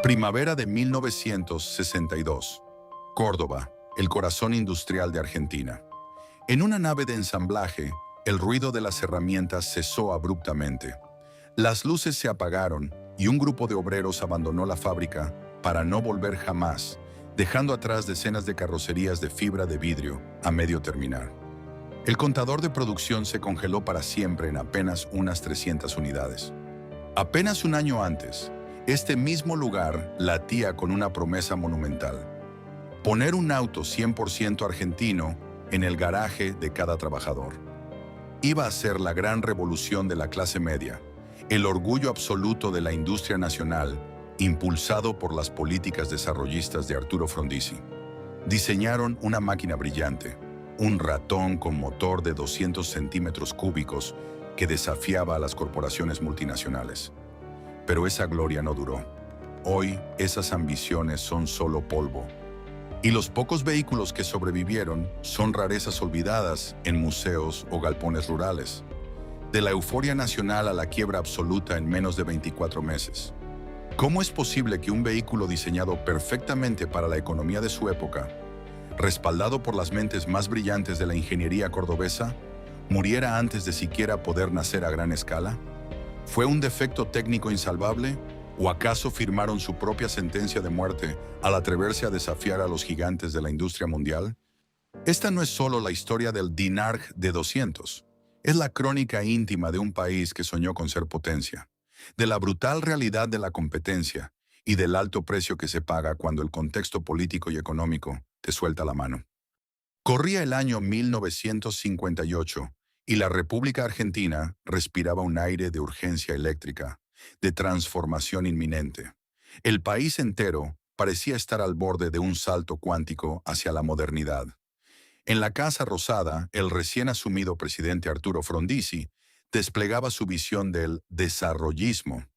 Primavera de 1962. Córdoba, el corazón industrial de Argentina. En una nave de ensamblaje, el ruido de las herramientas cesó abruptamente. Las luces se apagaron y un grupo de obreros abandonó la fábrica para no volver jamás, dejando atrás decenas de carrocerías de fibra de vidrio a medio terminar. El contador de producción se congeló para siempre en apenas unas 300 unidades. Apenas un año antes, este mismo lugar latía con una promesa monumental: poner un auto 100% argentino en el garaje de cada trabajador. Iba a ser la gran revolución de la clase media, el orgullo absoluto de la industria nacional, impulsado por las políticas desarrollistas de Arturo Frondizi. Diseñaron una máquina brillante, un ratón con motor de 200 centímetros cúbicos que desafiaba a las corporaciones multinacionales. Pero esa gloria no duró. Hoy, esas ambiciones son solo polvo. Y los pocos vehículos que sobrevivieron son rarezas olvidadas en museos o galpones rurales. De la euforia nacional a la quiebra absoluta en menos de 24 meses. ¿Cómo es posible que un vehículo diseñado perfectamente para la economía de su época, respaldado por las mentes más brillantes de la ingeniería cordobesa, muriera antes de siquiera poder nacer a gran escala? ¿Fue un defecto técnico insalvable? ¿O acaso firmaron su propia sentencia de muerte al atreverse a desafiar a los gigantes de la industria mundial? Esta no es solo la historia del Dinarg de 200. Es la crónica íntima de un país que soñó con ser potencia, de la brutal realidad de la competencia y del alto precio que se paga cuando el contexto político y económico te suelta la mano. Corría el año 1958 y la República Argentina respiraba un aire de urgencia eléctrica, de transformación inminente. El país entero parecía estar al borde de un salto cuántico hacia la modernidad. En la Casa Rosada, el recién asumido presidente Arturo Frondizi desplegaba su visión del desarrollismo,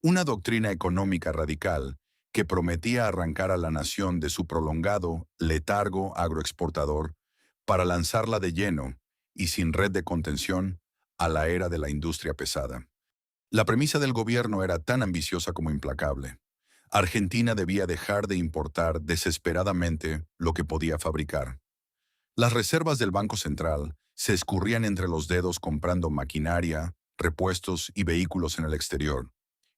una doctrina económica radical que prometía arrancar a la nación de su prolongado letargo agroexportador para lanzarla de lleno y sin red de contención a la era de la industria pesada. La premisa del gobierno era tan ambiciosa como implacable. Argentina debía dejar de importar desesperadamente lo que podía fabricar. Las reservas del Banco Central se escurrían entre los dedos comprando maquinaria, repuestos y vehículos en el exterior.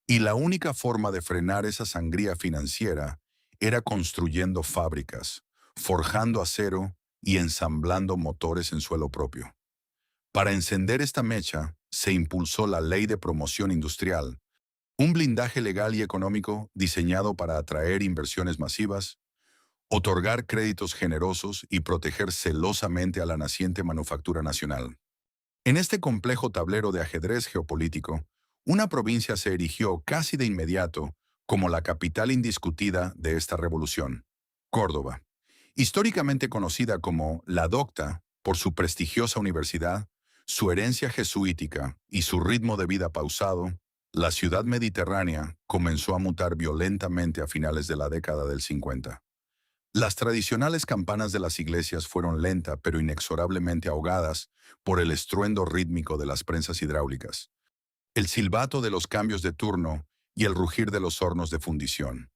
Y la única forma de frenar esa sangría financiera era construyendo fábricas, forjando acero y ensamblando motores en suelo propio. Para encender esta mecha, se impulsó la Ley de Promoción Industrial, un blindaje legal y económico diseñado para atraer inversiones masivas, otorgar créditos generosos y proteger celosamente a la naciente manufactura nacional. En este complejo tablero de ajedrez geopolítico, una provincia se erigió casi de inmediato como la capital indiscutida de esta revolución: Córdoba. Históricamente conocida como La Docta por su prestigiosa universidad, su herencia jesuítica y su ritmo de vida pausado, la ciudad mediterránea comenzó a mutar violentamente a finales de la década del 50. Las tradicionales campanas de las iglesias fueron lenta pero inexorablemente ahogadas por el estruendo rítmico de las prensas hidráulicas, el silbato de los cambios de turno y el rugir de los hornos de fundición.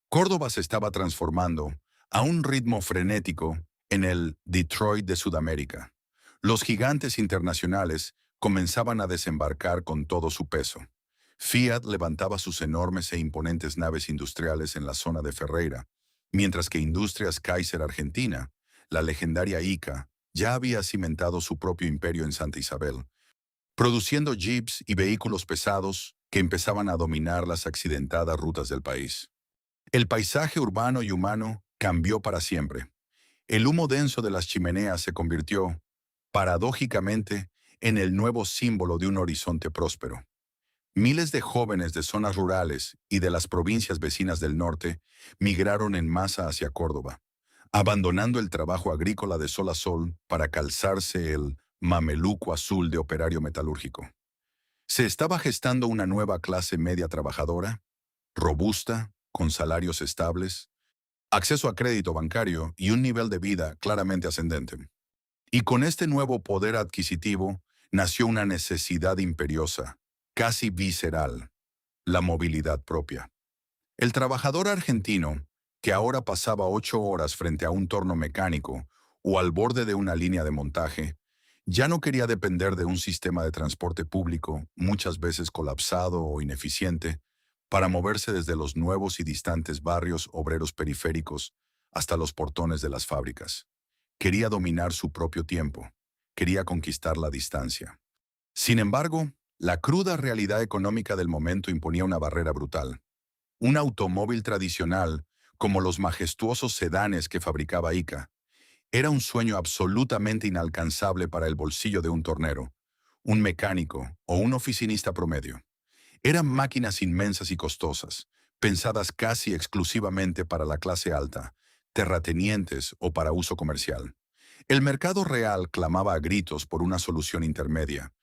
Córdoba se estaba transformando a un ritmo frenético en el Detroit de Sudamérica. Los gigantes internacionales comenzaban a desembarcar con todo su peso. Fiat levantaba sus enormes e imponentes naves industriales en la zona de Ferreira, mientras que Industrias Kaiser Argentina, la legendaria ICA, ya había cimentado su propio imperio en Santa Isabel, produciendo jeeps y vehículos pesados que empezaban a dominar las accidentadas rutas del país. El paisaje urbano y humano cambió para siempre. El humo denso de las chimeneas se convirtió, paradójicamente, en el nuevo símbolo de un horizonte próspero. Miles de jóvenes de zonas rurales y de las provincias vecinas del norte migraron en masa hacia Córdoba, abandonando el trabajo agrícola de sol a sol para calzarse el mameluco azul de operario metalúrgico. Se estaba gestando una nueva clase media trabajadora, robusta, con salarios estables, acceso a crédito bancario y un nivel de vida claramente ascendente. Y con este nuevo poder adquisitivo nació una necesidad imperiosa, casi visceral: la movilidad propia. El trabajador argentino, que ahora pasaba 8 horas frente a un torno mecánico o al borde de una línea de montaje, ya no quería depender de un sistema de transporte público, muchas veces colapsado o ineficiente, para moverse desde los nuevos y distantes barrios obreros periféricos hasta los portones de las fábricas. Quería dominar su propio tiempo, quería conquistar la distancia. Sin embargo, la cruda realidad económica del momento imponía una barrera brutal. Un automóvil tradicional, como los majestuosos sedanes que fabricaba ICA, era un sueño absolutamente inalcanzable para el bolsillo de un tornero, un mecánico o un oficinista promedio. Eran máquinas inmensas y costosas, pensadas casi exclusivamente para la clase alta, terratenientes o para uso comercial. El mercado real clamaba a gritos por una solución intermedia,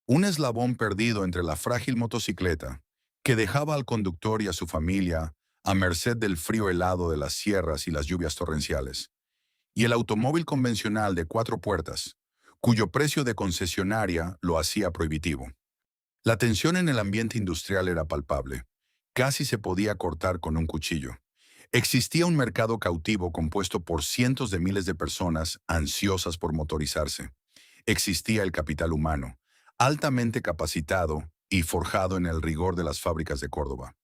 un eslabón perdido entre la frágil motocicleta, que dejaba al conductor y a su familia a merced del frío helado de las sierras y las lluvias torrenciales, y el automóvil convencional de 4 puertas, cuyo precio de concesionaria lo hacía prohibitivo. La tensión en el ambiente industrial era palpable. Casi se podía cortar con un cuchillo. Existía un mercado cautivo compuesto por cientos de miles de personas ansiosas por motorizarse. Existía el capital humano, altamente capacitado y forjado en el rigor de las fábricas de Córdoba.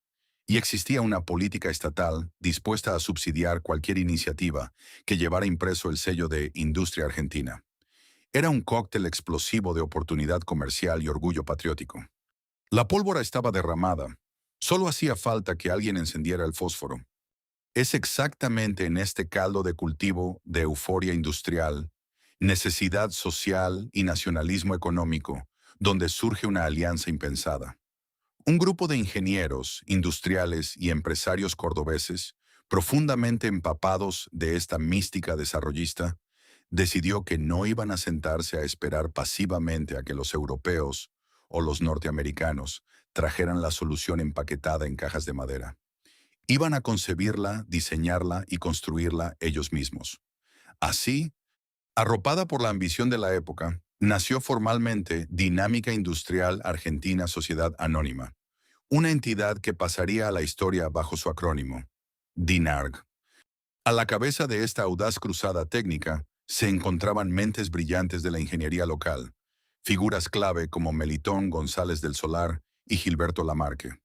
Y existía una política estatal dispuesta a subsidiar cualquier iniciativa que llevara impreso el sello de Industria Argentina. Era un cóctel explosivo de oportunidad comercial y orgullo patriótico. La pólvora estaba derramada. Solo hacía falta que alguien encendiera el fósforo. Es exactamente en este caldo de cultivo de euforia industrial, necesidad social y nacionalismo económico, donde surge una alianza impensada. Un grupo de ingenieros, industriales y empresarios cordobeses, profundamente empapados de esta mística desarrollista, decidió que no iban a sentarse a esperar pasivamente a que los europeos o los norteamericanos trajeran la solución empaquetada en cajas de madera. Iban a concebirla, diseñarla y construirla ellos mismos. Así, arropada por la ambición de la época, nació formalmente Dinámica Industrial Argentina Sociedad Anónima, una entidad que pasaría a la historia bajo su acrónimo, DINARG. A la cabeza de esta audaz cruzada técnica se encontraban mentes brillantes de la ingeniería local, figuras clave como Melitón González del Solar y Gilberto Lamarque.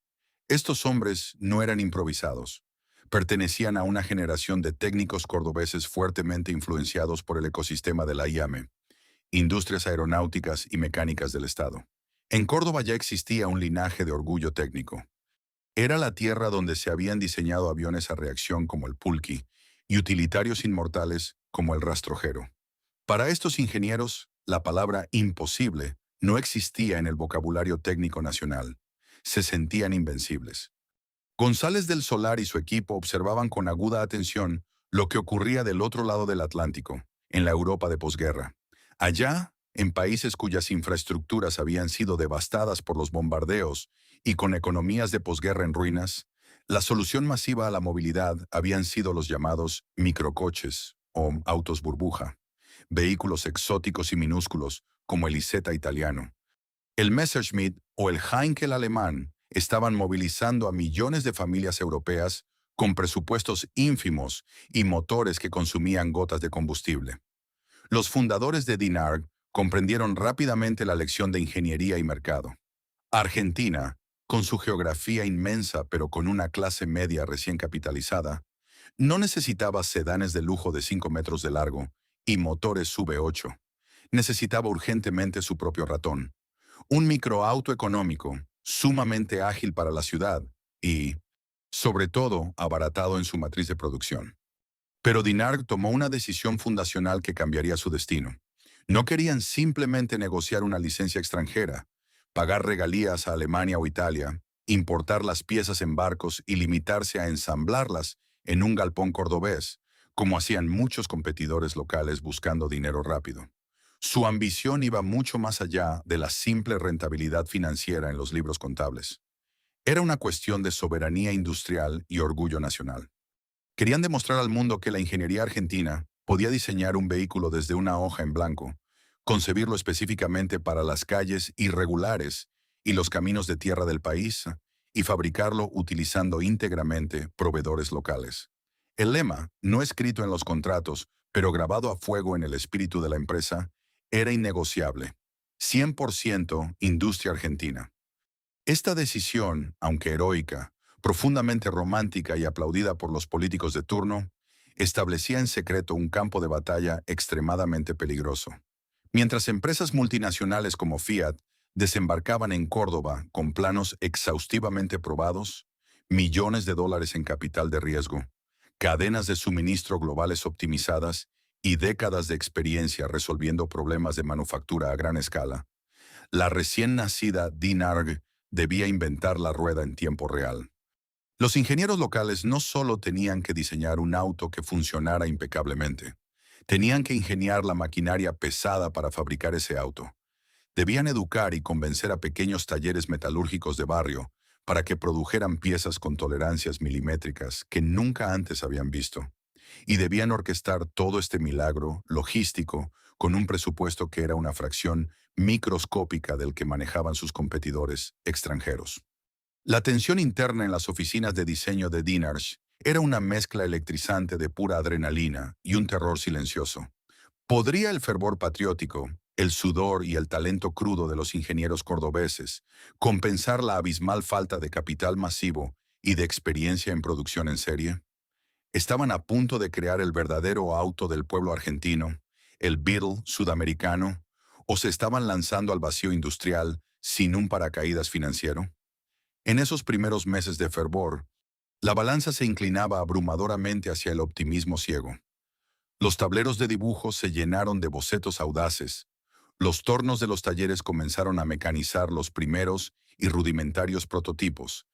Estos hombres no eran improvisados. Pertenecían a una generación de técnicos cordobeses fuertemente influenciados por el ecosistema de la IAME, Industrias Aeronáuticas y Mecánicas del Estado. En Córdoba ya existía un linaje de orgullo técnico. Era la tierra donde se habían diseñado aviones a reacción como el Pulqui y utilitarios inmortales como el rastrojero. Para estos ingenieros, la palabra imposible no existía en el vocabulario técnico nacional. Se sentían invencibles. González del Solar y su equipo observaban con aguda atención lo que ocurría del otro lado del Atlántico, en la Europa de posguerra. Allá, en países cuyas infraestructuras habían sido devastadas por los bombardeos y con economías de posguerra en ruinas, la solución masiva a la movilidad habían sido los llamados microcoches o autos burbuja, vehículos exóticos y minúsculos como el Isetta italiano. El Messerschmitt o el Heinkel alemán estaban movilizando a millones de familias europeas con presupuestos ínfimos y motores que consumían gotas de combustible. Los fundadores de DINARG comprendieron rápidamente la lección de ingeniería y mercado. Argentina, con su geografía inmensa pero con una clase media recién capitalizada, no necesitaba sedanes de lujo de 5 metros de largo y motores V8. Necesitaba urgentemente su propio ratón, un microauto económico, sumamente ágil para la ciudad y, sobre todo, abaratado en su matriz de producción. Pero DINARG tomó una decisión fundacional que cambiaría su destino. No querían simplemente negociar una licencia extranjera, pagar regalías a Alemania o Italia, importar las piezas en barcos y limitarse a ensamblarlas en un galpón cordobés, como hacían muchos competidores locales buscando dinero rápido. Su ambición iba mucho más allá de la simple rentabilidad financiera en los libros contables. Era una cuestión de soberanía industrial y orgullo nacional. Querían demostrar al mundo que la ingeniería argentina podía diseñar un vehículo desde una hoja en blanco, concebirlo específicamente para las calles irregulares y los caminos de tierra del país, y fabricarlo utilizando íntegramente proveedores locales. El lema, no escrito en los contratos, pero grabado a fuego en el espíritu de la empresa, era innegociable. 100% industria argentina. Esta decisión, aunque heroica, profundamente romántica y aplaudida por los políticos de turno, establecía en secreto un campo de batalla extremadamente peligroso. Mientras empresas multinacionales como Fiat desembarcaban en Córdoba con planos exhaustivamente probados, millones de dólares en capital de riesgo, cadenas de suministro globales optimizadas y décadas de experiencia resolviendo problemas de manufactura a gran escala, la recién nacida DINARG debía inventar la rueda en tiempo real. Los ingenieros locales no solo tenían que diseñar un auto que funcionara impecablemente, tenían que ingeniar la maquinaria pesada para fabricar ese auto. Debían educar y convencer a pequeños talleres metalúrgicos de barrio para que produjeran piezas con tolerancias milimétricas que nunca antes habían visto. Y debían orquestar todo este milagro logístico con un presupuesto que era una fracción microscópica del que manejaban sus competidores extranjeros. La tensión interna en las oficinas de diseño de Dinarch era una mezcla electrizante de pura adrenalina y un terror silencioso. ¿Podría el fervor patriótico, el sudor y el talento crudo de los ingenieros cordobeses compensar la abismal falta de capital masivo y de experiencia en producción en serie? Estaban a punto de crear el verdadero auto del pueblo argentino, el Beetle sudamericano, o se estaban lanzando al vacío industrial sin un paracaídas financiero. En esos primeros meses de fervor, la balanza se inclinaba abrumadoramente hacia el optimismo ciego. Los tableros de dibujo se llenaron de bocetos audaces, los tornos de los talleres comenzaron a mecanizar los primeros y rudimentarios prototipos,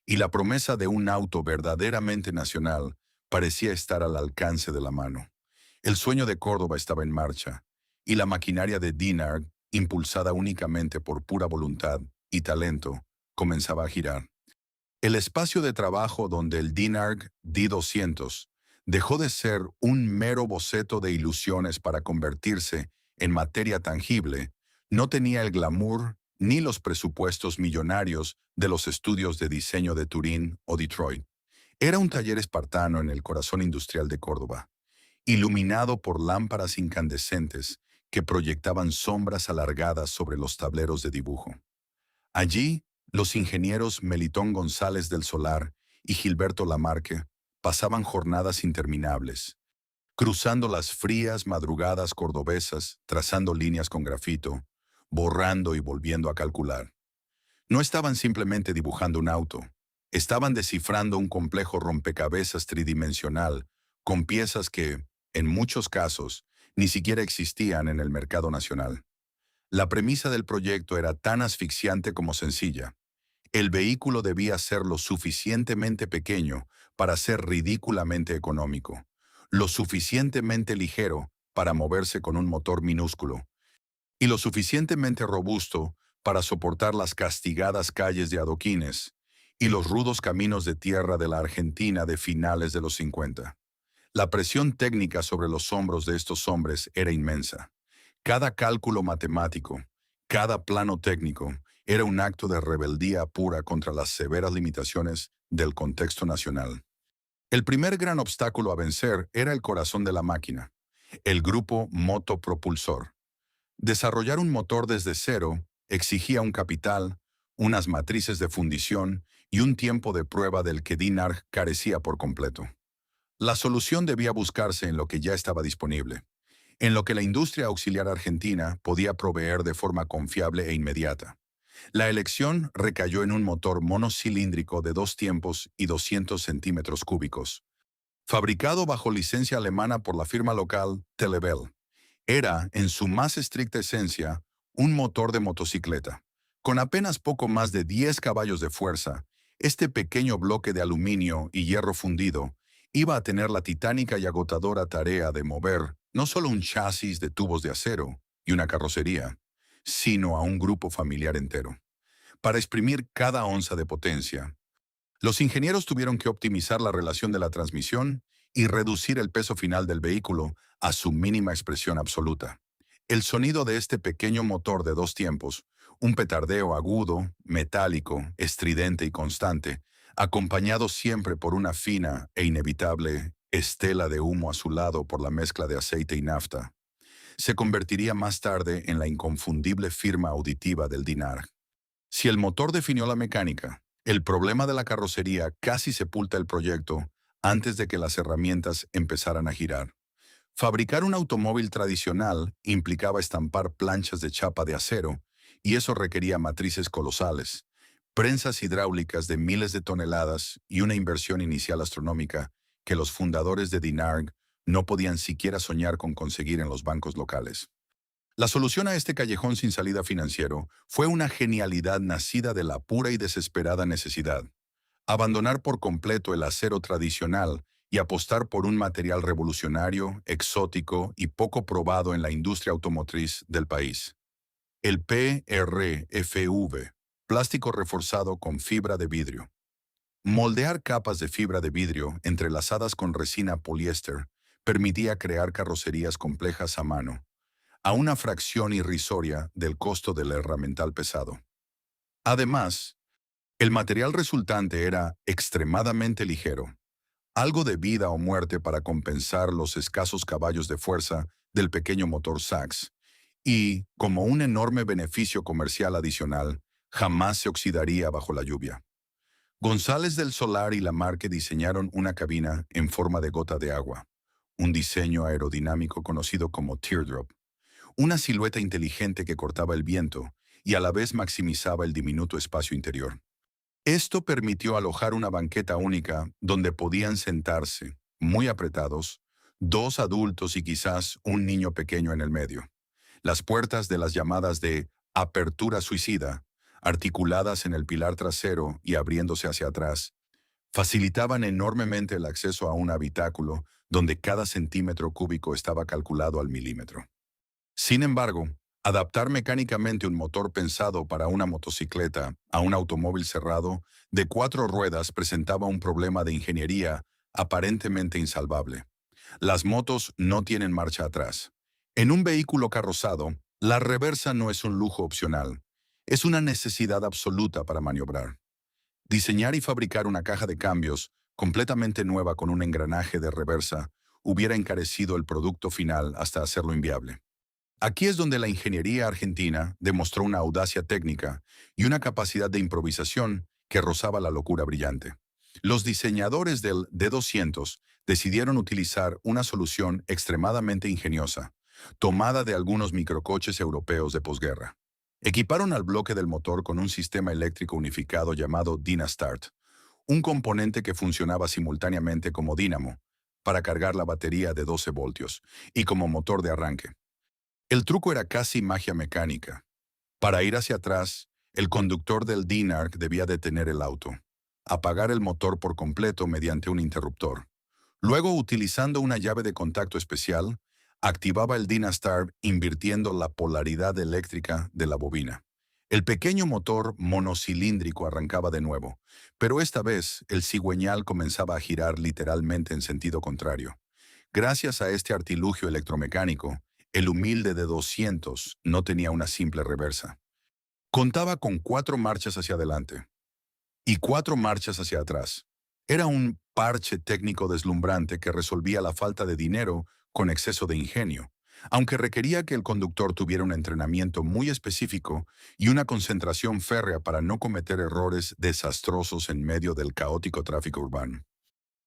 y la promesa de un auto verdaderamente nacional parecía estar al alcance de la mano. El sueño de Córdoba estaba en marcha, y la maquinaria de Dinarg, impulsada únicamente por pura voluntad y talento, comenzaba a girar. El espacio de trabajo donde el Dinarg D200 dejó de ser un mero boceto de ilusiones para convertirse en materia tangible, no tenía el glamour ni los presupuestos millonarios de los estudios de diseño de Turín o Detroit. Era un taller espartano en el corazón industrial de Córdoba, iluminado por lámparas incandescentes que proyectaban sombras alargadas sobre los tableros de dibujo. Allí, los ingenieros Melitón González del Solar y Gilberto Lamarque pasaban jornadas interminables, cruzando las frías madrugadas cordobesas, trazando líneas con grafito, borrando y volviendo a calcular. No estaban simplemente dibujando un auto, estaban descifrando un complejo rompecabezas tridimensional con piezas que, en muchos casos, ni siquiera existían en el mercado nacional. La premisa del proyecto era tan asfixiante como sencilla. El vehículo debía ser lo suficientemente pequeño para ser ridículamente económico, lo suficientemente ligero para moverse con un motor minúsculo, y lo suficientemente robusto para soportar las castigadas calles de adoquines y los rudos caminos de tierra de la Argentina de finales de los 50. La presión técnica sobre los hombros de estos hombres era inmensa. Cada cálculo matemático, cada plano técnico, era un acto de rebeldía pura contra las severas limitaciones del contexto nacional. El primer gran obstáculo a vencer era el corazón de la máquina, el grupo motopropulsor. Desarrollar un motor desde cero exigía un capital, unas matrices de fundición y un tiempo de prueba del que Dinarg carecía por completo. La solución debía buscarse en lo que ya estaba disponible, en lo que la industria auxiliar argentina podía proveer de forma confiable e inmediata. La elección recayó en un motor monocilíndrico de 2 tiempos y 200 centímetros cúbicos, fabricado bajo licencia alemana por la firma local Telebel. Era, en su más estricta esencia, un motor de motocicleta. Con apenas poco más de 10 caballos de fuerza, este pequeño bloque de aluminio y hierro fundido iba a tener la titánica y agotadora tarea de mover no solo un chasis de tubos de acero y una carrocería, sino a un grupo familiar entero. Para exprimir cada onza de potencia, los ingenieros tuvieron que optimizar la relación de la transmisión y reducir el peso final del vehículo a su mínima expresión absoluta. El sonido de este pequeño motor de 2 tiempos, Un petardeo agudo, metálico, estridente y constante, acompañado siempre por una fina e inevitable estela de humo azulado por la mezcla de aceite y nafta, se convertiría más tarde en la inconfundible firma auditiva del Dinarg. Si el motor definió la mecánica, el problema de la carrocería casi sepulta el proyecto antes de que las herramientas empezaran a girar. Fabricar un automóvil tradicional implicaba estampar planchas de chapa de acero, y eso requería matrices colosales, prensas hidráulicas de miles de toneladas y una inversión inicial astronómica que los fundadores de Dinarg no podían siquiera soñar con conseguir en los bancos locales. La solución a este callejón sin salida financiero fue una genialidad nacida de la pura y desesperada necesidad: abandonar por completo el acero tradicional y apostar por un material revolucionario, exótico y poco probado en la industria automotriz del país. El PRFV, plástico reforzado con fibra de vidrio. Moldear capas de fibra de vidrio entrelazadas con resina poliéster permitía crear carrocerías complejas a mano, a una fracción irrisoria del costo del herramental pesado. Además, el material resultante era extremadamente ligero, algo de vida o muerte para compensar los escasos caballos de fuerza del pequeño motor Sachs, y, como un enorme beneficio comercial adicional, jamás se oxidaría bajo la lluvia. González del Solar y Lamarque diseñaron una cabina en forma de gota de agua, un diseño aerodinámico conocido como teardrop, una silueta inteligente que cortaba el viento y a la vez maximizaba el diminuto espacio interior. Esto permitió alojar una banqueta única donde podían sentarse, muy apretados, dos adultos y quizás un niño pequeño en el medio. Las puertas de las llamadas de apertura suicida, articuladas en el pilar trasero y abriéndose hacia atrás, facilitaban enormemente el acceso a un habitáculo donde cada centímetro cúbico estaba calculado al milímetro. Sin embargo, adaptar mecánicamente un motor pensado para una motocicleta a un automóvil cerrado de 4 ruedas presentaba un problema de ingeniería aparentemente insalvable. Las motos no tienen marcha atrás. En un vehículo carrozado, la reversa no es un lujo opcional, es una necesidad absoluta para maniobrar. Diseñar y fabricar una caja de cambios completamente nueva con un engranaje de reversa hubiera encarecido el producto final hasta hacerlo inviable. Aquí es donde la ingeniería argentina demostró una audacia técnica y una capacidad de improvisación que rozaba la locura brillante. Los diseñadores del D200 decidieron utilizar una solución extremadamente ingeniosa, tomada de algunos microcoches europeos de posguerra. Equiparon al bloque del motor con un sistema eléctrico unificado llamado Dynastart, un componente que funcionaba simultáneamente como dínamo para cargar la batería de 12 voltios y como motor de arranque. El truco era casi magia mecánica. Para ir hacia atrás, el conductor del Dinarg debía detener el auto, apagar el motor por completo mediante un interruptor. Luego, utilizando una llave de contacto especial, activaba el Dynastar invirtiendo la polaridad eléctrica de la bobina. El pequeño motor monocilíndrico arrancaba de nuevo, pero esta vez el cigüeñal comenzaba a girar literalmente en sentido contrario. Gracias a este artilugio electromecánico, el humilde de 200 no tenía una simple reversa. Contaba con 4 marchas hacia adelante y 4 marchas hacia atrás. Era un parche técnico deslumbrante que resolvía la falta de dinero con exceso de ingenio, aunque requería que el conductor tuviera un entrenamiento muy específico y una concentración férrea para no cometer errores desastrosos en medio del caótico tráfico urbano.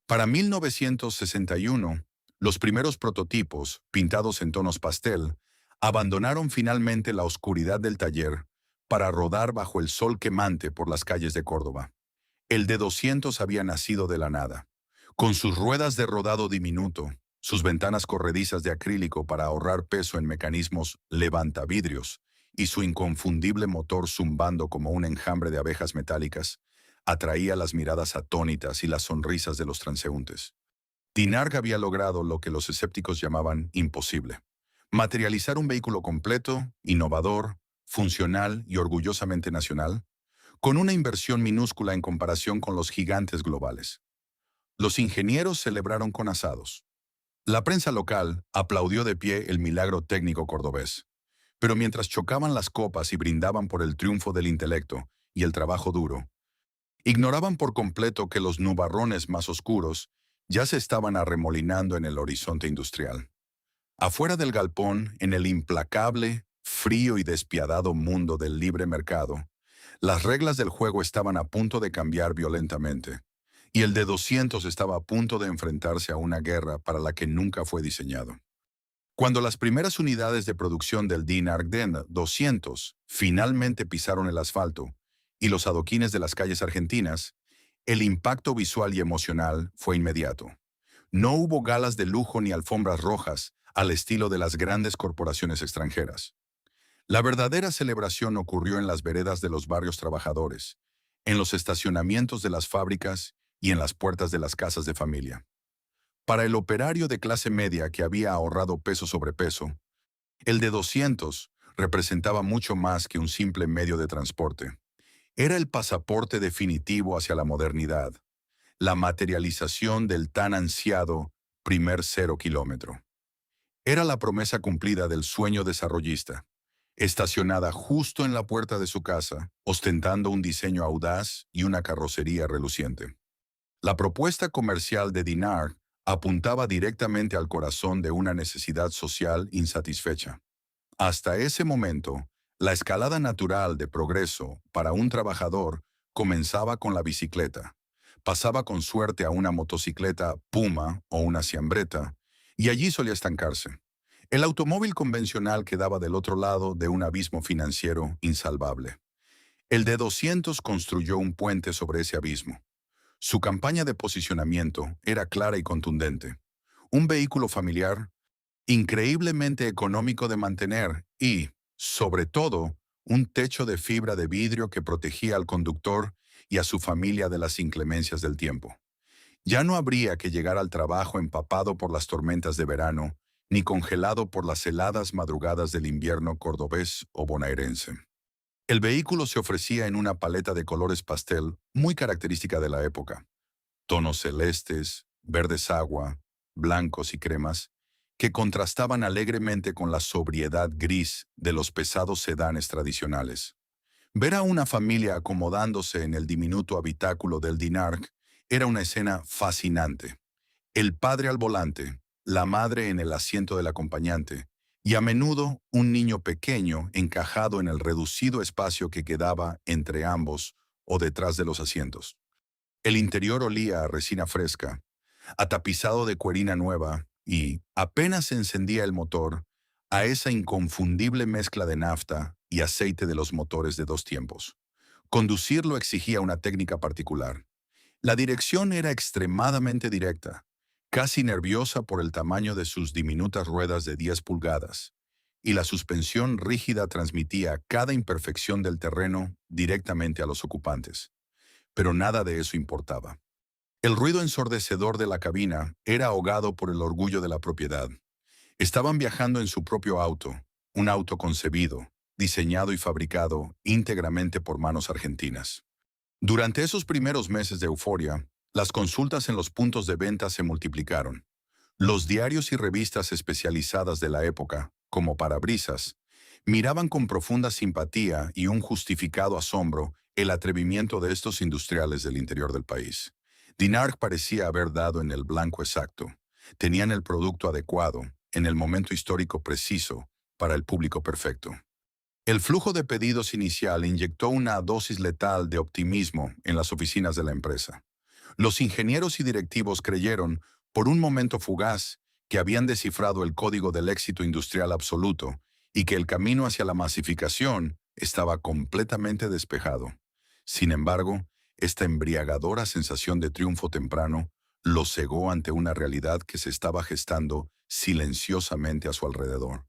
Para 1961, los primeros prototipos, pintados en tonos pastel, abandonaron finalmente la oscuridad del taller para rodar bajo el sol quemante por las calles de Córdoba. El D200 había nacido de la nada, con sus ruedas de rodado diminuto, sus ventanas corredizas de acrílico para ahorrar peso en mecanismos levantavidrios y su inconfundible motor zumbando como un enjambre de abejas metálicas, atraía las miradas atónitas y las sonrisas de los transeúntes. Dinarg había logrado lo que los escépticos llamaban imposible: materializar un vehículo completo, innovador, funcional y orgullosamente nacional, con una inversión minúscula en comparación con los gigantes globales. Los ingenieros celebraron con asados. La prensa local aplaudió de pie el milagro técnico cordobés. Pero mientras chocaban las copas y brindaban por el triunfo del intelecto y el trabajo duro, ignoraban por completo que los nubarrones más oscuros ya se estaban arremolinando en el horizonte industrial. Afuera del galpón, en el implacable, frío y despiadado mundo del libre mercado, las reglas del juego estaban a punto de cambiar violentamente, y el de 200 estaba a punto de enfrentarse a una guerra para la que nunca fue diseñado. Cuando las primeras unidades de producción del Dinarc-Den 200 finalmente pisaron el asfalto y los adoquines de las calles argentinas, el impacto visual y emocional fue inmediato. No hubo galas de lujo ni alfombras rojas al estilo de las grandes corporaciones extranjeras. La verdadera celebración ocurrió en las veredas de los barrios trabajadores, en los estacionamientos de las fábricas y en las puertas de las casas de familia. Para el operario de clase media que había ahorrado peso sobre peso, el de 200 representaba mucho más que un simple medio de transporte. Era el pasaporte definitivo hacia la modernidad, la materialización del tan ansiado primer 0 kilómetro. Era la promesa cumplida del sueño desarrollista, estacionada justo en la puerta de su casa, ostentando un diseño audaz y una carrocería reluciente. La propuesta comercial de Dinarc apuntaba directamente al corazón de una necesidad social insatisfecha. Hasta ese momento, la escalada natural de progreso para un trabajador comenzaba con la bicicleta, pasaba con suerte a una motocicleta Puma o una Ciambretta, y allí solía estancarse. El automóvil convencional quedaba del otro lado de un abismo financiero insalvable. El de 200 construyó un puente sobre ese abismo. Su campaña de posicionamiento era clara y contundente. Un vehículo familiar, increíblemente económico de mantener y, sobre todo, un techo de fibra de vidrio que protegía al conductor y a su familia de las inclemencias del tiempo. Ya no habría que llegar al trabajo empapado por las tormentas de verano, ni congelado por las heladas madrugadas del invierno cordobés o bonaerense. El vehículo se ofrecía en una paleta de colores pastel muy característica de la época, tonos celestes, verdes agua, blancos y cremas, que contrastaban alegremente con la sobriedad gris de los pesados sedanes tradicionales. Ver a una familia acomodándose en el diminuto habitáculo del Dinarc era una escena fascinante. El padre al volante, la madre en el asiento del acompañante, y a menudo un niño pequeño encajado en el reducido espacio que quedaba entre ambos o detrás de los asientos. El interior olía a resina fresca, a tapizado de cuerina nueva y, apenas se encendía el motor, a esa inconfundible mezcla de nafta y aceite de los motores de dos tiempos. Conducirlo exigía una técnica particular. La dirección era extremadamente directa, casi nerviosa por el tamaño de sus diminutas ruedas de 10 pulgadas, y la suspensión rígida transmitía cada imperfección del terreno directamente a los ocupantes. Pero nada de eso importaba. El ruido ensordecedor de la cabina era ahogado por el orgullo de la propiedad. Estaban viajando en su propio auto, un auto concebido, diseñado y fabricado íntegramente por manos argentinas. Durante esos primeros meses de euforia, las consultas en los puntos de venta se multiplicaron. Los diarios y revistas especializadas de la época, como Parabrisas, miraban con profunda simpatía y un justificado asombro el atrevimiento de estos industriales del interior del país. Dinarc parecía haber dado en el blanco exacto. Tenían el producto adecuado, en el momento histórico preciso, para el público perfecto. El flujo de pedidos inicial inyectó una dosis letal de optimismo en las oficinas de la empresa. Los ingenieros y directivos creyeron, por un momento fugaz, que habían descifrado el código del éxito industrial absoluto y que el camino hacia la masificación estaba completamente despejado. Sin embargo, esta embriagadora sensación de triunfo temprano los cegó ante una realidad que se estaba gestando silenciosamente a su alrededor.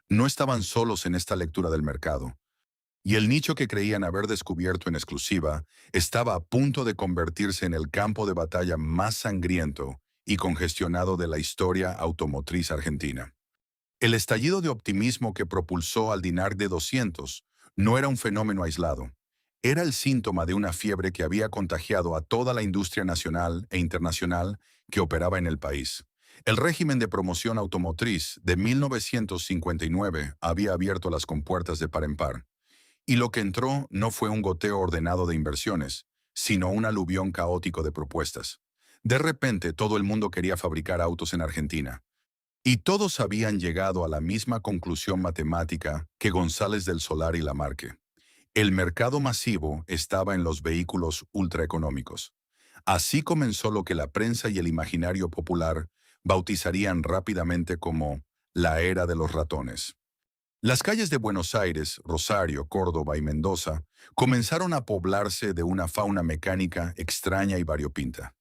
No estaban solos en esta lectura del mercado, y el nicho que creían haber descubierto en exclusiva estaba a punto de convertirse en el campo de batalla más sangriento y congestionado de la historia automotriz argentina. El estallido de optimismo que propulsó al Dinarc de 200 no era un fenómeno aislado. Era el síntoma de una fiebre que había contagiado a toda la industria nacional e internacional que operaba en el país. El régimen de promoción automotriz de 1959 había abierto las compuertas de par en par, y lo que entró no fue un goteo ordenado de inversiones, sino un aluvión caótico de propuestas. De repente, todo el mundo quería fabricar autos en Argentina, y todos habían llegado a la misma conclusión matemática que González del Solar y Lamarque. El mercado masivo estaba en los vehículos ultraeconómicos. Así comenzó lo que la prensa y el imaginario popular bautizarían rápidamente como la era de los ratones. Las calles de Buenos Aires, Rosario, Córdoba y Mendoza comenzaron a poblarse de una fauna mecánica extraña y variopinta.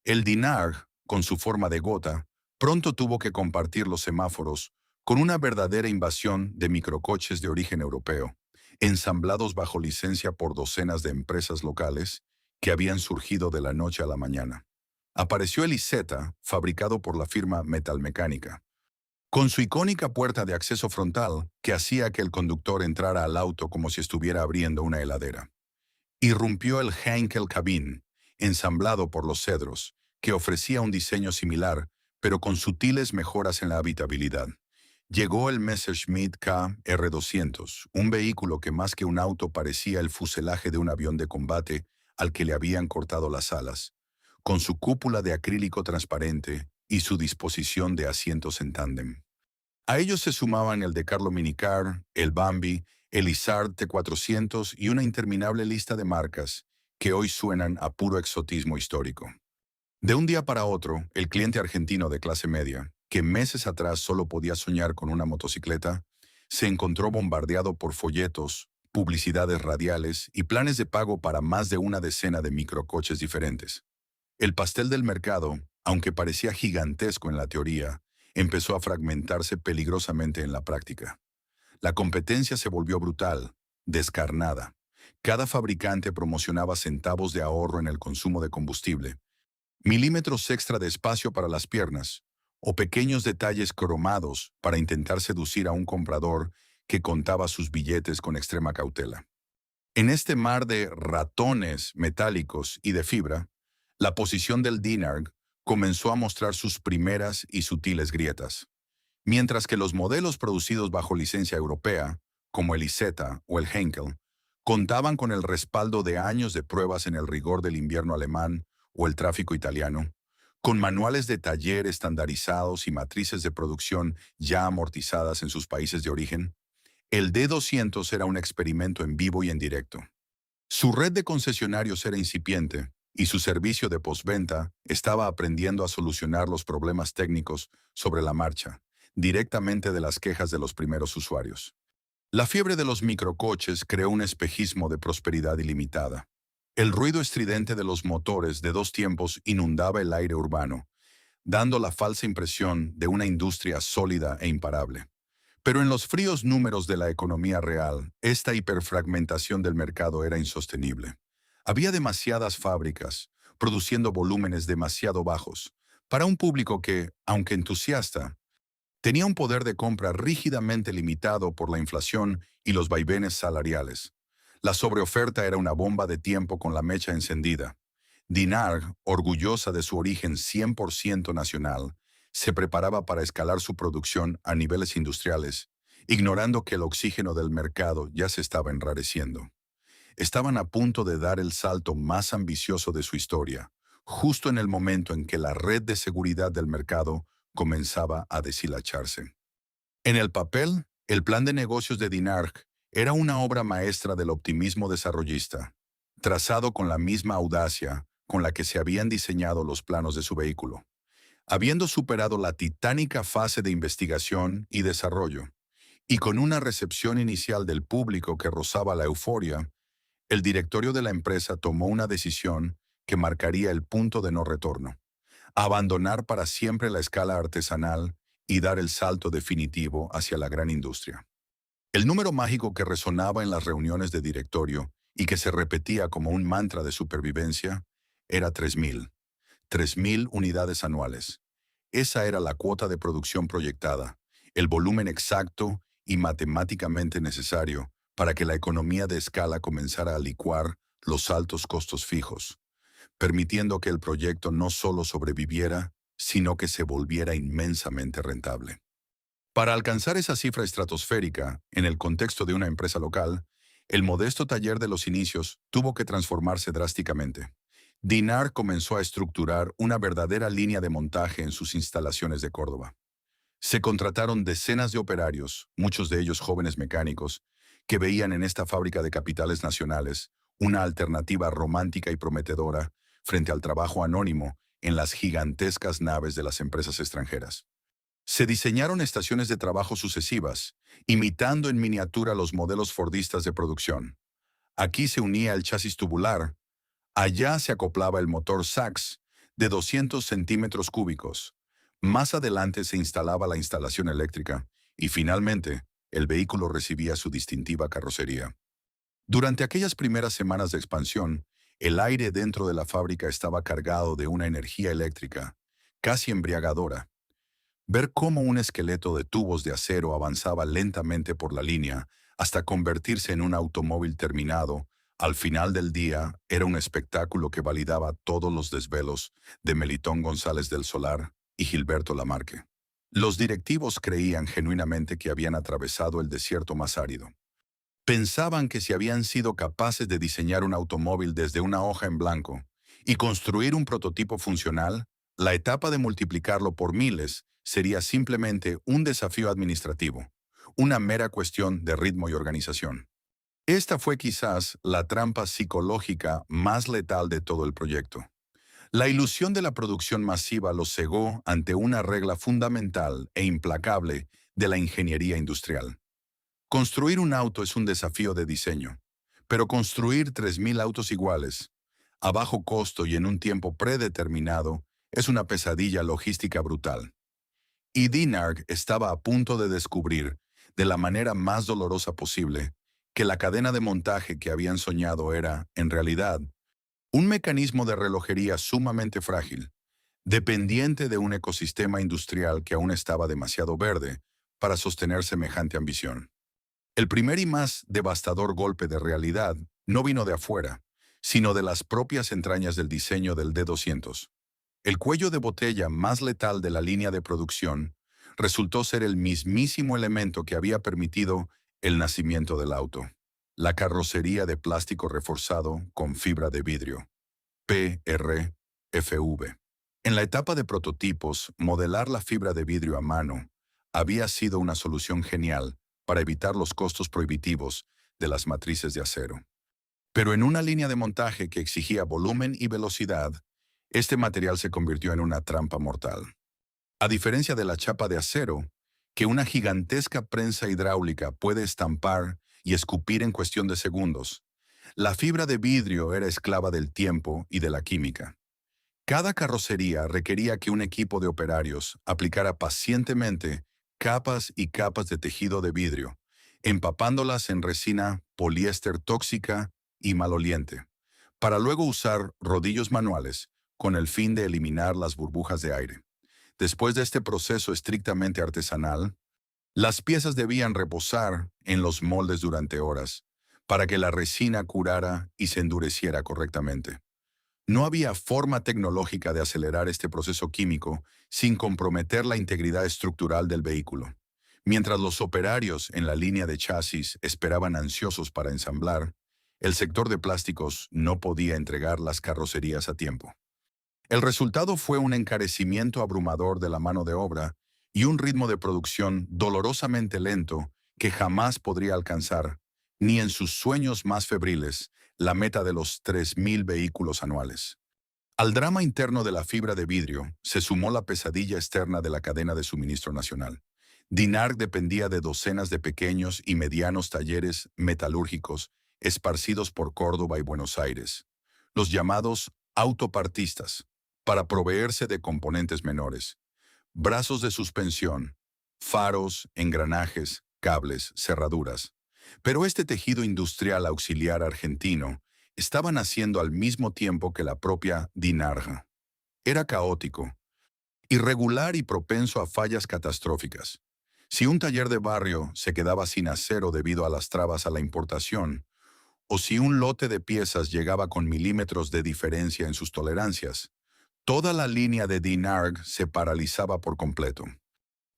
El Dinard, con su forma de gota, pronto tuvo que compartir los semáforos con una verdadera invasión de microcoches de origen europeo, ensamblados bajo licencia por docenas de empresas locales que habían surgido de la noche a la mañana. Apareció el Isetta, fabricado por la firma Metalmecánica, con su icónica puerta de acceso frontal que hacía que el conductor entrara al auto como si estuviera abriendo una heladera. Irrumpió el Heinkel Cabin, ensamblado por los Cedros, que ofrecía un diseño similar, pero con sutiles mejoras en la habitabilidad. Llegó el Messerschmitt K R200, un vehículo que más que un auto parecía el fuselaje de un avión de combate al que le habían cortado las alas, con su cúpula de acrílico transparente y su disposición de asientos en tándem. A ellos se sumaban el de Carlo Minicar, el Bambi, el Isard T400 y una interminable lista de marcas que hoy suenan a puro exotismo histórico. De un día para otro, el cliente argentino de clase media, que meses atrás solo podía soñar con una motocicleta, se encontró bombardeado por folletos, publicidades radiales y planes de pago para más de una decena de microcoches diferentes. El pastel del mercado, aunque parecía gigantesco en la teoría, empezó a fragmentarse peligrosamente en la práctica. La competencia se volvió brutal, descarnada. Cada fabricante promocionaba centavos de ahorro en el consumo de combustible, milímetros extra de espacio para las piernas, o pequeños detalles cromados para intentar seducir a un comprador que contaba sus billetes con extrema cautela. En este mar de ratones metálicos y de fibra, la posición del Dinard comenzó a mostrar sus primeras y sutiles grietas. Mientras que los modelos producidos bajo licencia europea, como el Isetta o el Henkel, contaban con el respaldo de años de pruebas en el rigor del invierno alemán o el tráfico italiano, con manuales de taller estandarizados y matrices de producción ya amortizadas en sus países de origen, el D200 era un experimento en vivo y en directo. Su red de concesionarios era incipiente y su servicio de postventa estaba aprendiendo a solucionar los problemas técnicos sobre la marcha, directamente de las quejas de los primeros usuarios. La fiebre de los microcoches creó un espejismo de prosperidad ilimitada. El ruido estridente de los motores de dos tiempos inundaba el aire urbano, dando la falsa impresión de una industria sólida e imparable. Pero en los fríos números de la economía real, esta hiperfragmentación del mercado era insostenible. Había demasiadas fábricas, produciendo volúmenes demasiado bajos, para un público que, aunque entusiasta, tenía un poder de compra rígidamente limitado por la inflación y los vaivenes salariales. La sobreoferta era una bomba de tiempo con la mecha encendida. Dinard, orgullosa de su origen 100% nacional, se preparaba para escalar su producción a niveles industriales, ignorando que el oxígeno del mercado ya se estaba enrareciendo. Estaban a punto de dar el salto más ambicioso de su historia, justo en el momento en que la red de seguridad del mercado comenzaba a deshilacharse. En el papel, el plan de negocios de Dinard era una obra maestra del optimismo desarrollista, trazado con la misma audacia con la que se habían diseñado los planos de su vehículo. Habiendo superado la titánica fase de investigación y desarrollo, y con una recepción inicial del público que rozaba la euforia, el directorio de la empresa tomó una decisión que marcaría el punto de no retorno: abandonar para siempre la escala artesanal y dar el salto definitivo hacia la gran industria. El número mágico que resonaba en las reuniones de directorio y que se repetía como un mantra de supervivencia era 3.000. 3.000 unidades anuales. Esa era la cuota de producción proyectada, el volumen exacto y matemáticamente necesario para que la economía de escala comenzara a licuar los altos costos fijos, permitiendo que el proyecto no solo sobreviviera, sino que se volviera inmensamente rentable. Para alcanzar esa cifra estratosférica, en el contexto de una empresa local, el modesto taller de los inicios tuvo que transformarse drásticamente. Dinar comenzó a estructurar una verdadera línea de montaje en sus instalaciones de Córdoba. Se contrataron decenas de operarios, muchos de ellos jóvenes mecánicos, que veían en esta fábrica de capitales nacionales una alternativa romántica y prometedora frente al trabajo anónimo en las gigantescas naves de las empresas extranjeras. Se diseñaron estaciones de trabajo sucesivas, imitando en miniatura los modelos fordistas de producción. Aquí se unía el chasis tubular, allá se acoplaba el motor Sachs de 200 centímetros cúbicos. Más adelante se instalaba la instalación eléctrica y finalmente el vehículo recibía su distintiva carrocería. Durante aquellas primeras semanas de expansión, el aire dentro de la fábrica estaba cargado de una energía eléctrica, casi embriagadora. Ver cómo un esqueleto de tubos de acero avanzaba lentamente por la línea hasta convertirse en un automóvil terminado, al final del día era un espectáculo que validaba todos los desvelos de Melitón González del Solar y Gilberto Lamarque. Los directivos creían genuinamente que habían atravesado el desierto más árido. Pensaban que si habían sido capaces de diseñar un automóvil desde una hoja en blanco y construir un prototipo funcional, la etapa de multiplicarlo por miles sería simplemente un desafío administrativo, una mera cuestión de ritmo y organización. Esta fue quizás la trampa psicológica más letal de todo el proyecto. La ilusión de la producción masiva los cegó ante una regla fundamental e implacable de la ingeniería industrial. Construir un auto es un desafío de diseño, pero construir 3.000 autos iguales, a bajo costo y en un tiempo predeterminado, es una pesadilla logística brutal. Y Dinarg estaba a punto de descubrir, de la manera más dolorosa posible, que la cadena de montaje que habían soñado era, en realidad, un mecanismo de relojería sumamente frágil, dependiente de un ecosistema industrial que aún estaba demasiado verde para sostener semejante ambición. El primer y más devastador golpe de realidad no vino de afuera, sino de las propias entrañas del diseño del D200. El cuello de botella más letal de la línea de producción resultó ser el mismísimo elemento que había permitido el nacimiento del auto, la carrocería de plástico reforzado con fibra de vidrio, PRFV. En la etapa de prototipos, modelar la fibra de vidrio a mano había sido una solución genial para evitar los costos prohibitivos de las matrices de acero. Pero en una línea de montaje que exigía volumen y velocidad, este material se convirtió en una trampa mortal. A diferencia de la chapa de acero, que una gigantesca prensa hidráulica puede estampar y escupir en cuestión de segundos, la fibra de vidrio era esclava del tiempo y de la química. Cada carrocería requería que un equipo de operarios aplicara pacientemente capas y capas de tejido de vidrio, empapándolas en resina poliéster tóxica y maloliente, para luego usar rodillos manuales con el fin de eliminar las burbujas de aire. Después de este proceso estrictamente artesanal, las piezas debían reposar en los moldes durante horas, para que la resina curara y se endureciera correctamente. No había forma tecnológica de acelerar este proceso químico sin comprometer la integridad estructural del vehículo. Mientras los operarios en la línea de chasis esperaban ansiosos para ensamblar, el sector de plásticos no podía entregar las carrocerías a tiempo. El resultado fue un encarecimiento abrumador de la mano de obra y un ritmo de producción dolorosamente lento que jamás podría alcanzar, ni en sus sueños más febriles, la meta de los 3.000 vehículos anuales. Al drama interno de la fibra de vidrio se sumó la pesadilla externa de la cadena de suministro nacional. Dinarg dependía de docenas de pequeños y medianos talleres metalúrgicos esparcidos por Córdoba y Buenos Aires, los llamados autopartistas, para proveerse de componentes menores, brazos de suspensión, faros, engranajes, cables, cerraduras. Pero este tejido industrial auxiliar argentino estaba naciendo al mismo tiempo que la propia Dinarg. Era caótico, irregular y propenso a fallas catastróficas. Si un taller de barrio se quedaba sin acero debido a las trabas a la importación, o si un lote de piezas llegaba con milímetros de diferencia en sus tolerancias, Toda la línea de Dinarg se paralizaba por completo.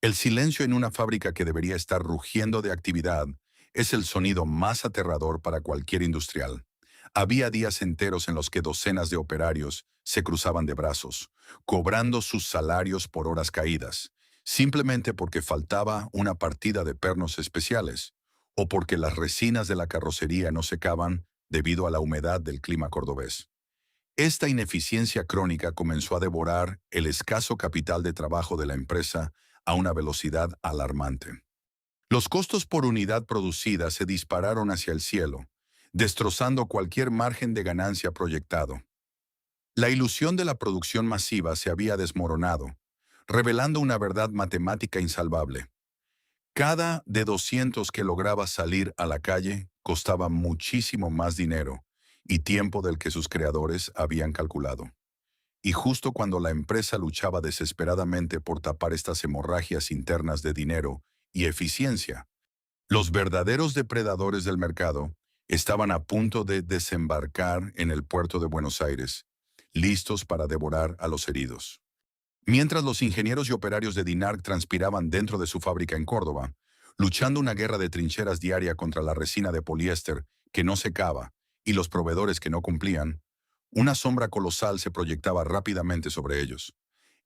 El silencio en una fábrica que debería estar rugiendo de actividad es el sonido más aterrador para cualquier industrial. Había días enteros en los que docenas de operarios se cruzaban de brazos, cobrando sus salarios por horas caídas, simplemente porque faltaba una partida de pernos especiales, o porque las resinas de la carrocería no secaban debido a la humedad del clima cordobés. Esta ineficiencia crónica comenzó a devorar el escaso capital de trabajo de la empresa a una velocidad alarmante. Los costos por unidad producida se dispararon hacia el cielo, destrozando cualquier margen de ganancia proyectado. La ilusión de la producción masiva se había desmoronado, revelando una verdad matemática insalvable. Cada de 200 que lograba salir a la calle costaba muchísimo más dinero y tiempo del que sus creadores habían calculado. Y justo cuando la empresa luchaba desesperadamente por tapar estas hemorragias internas de dinero y eficiencia, los verdaderos depredadores del mercado estaban a punto de desembarcar en el puerto de Buenos Aires, listos para devorar a los heridos. Mientras los ingenieros y operarios de Dinarc transpiraban dentro de su fábrica en Córdoba, luchando una guerra de trincheras diaria contra la resina de poliéster que no secaba y los proveedores que no cumplían, una sombra colosal se proyectaba rápidamente sobre ellos.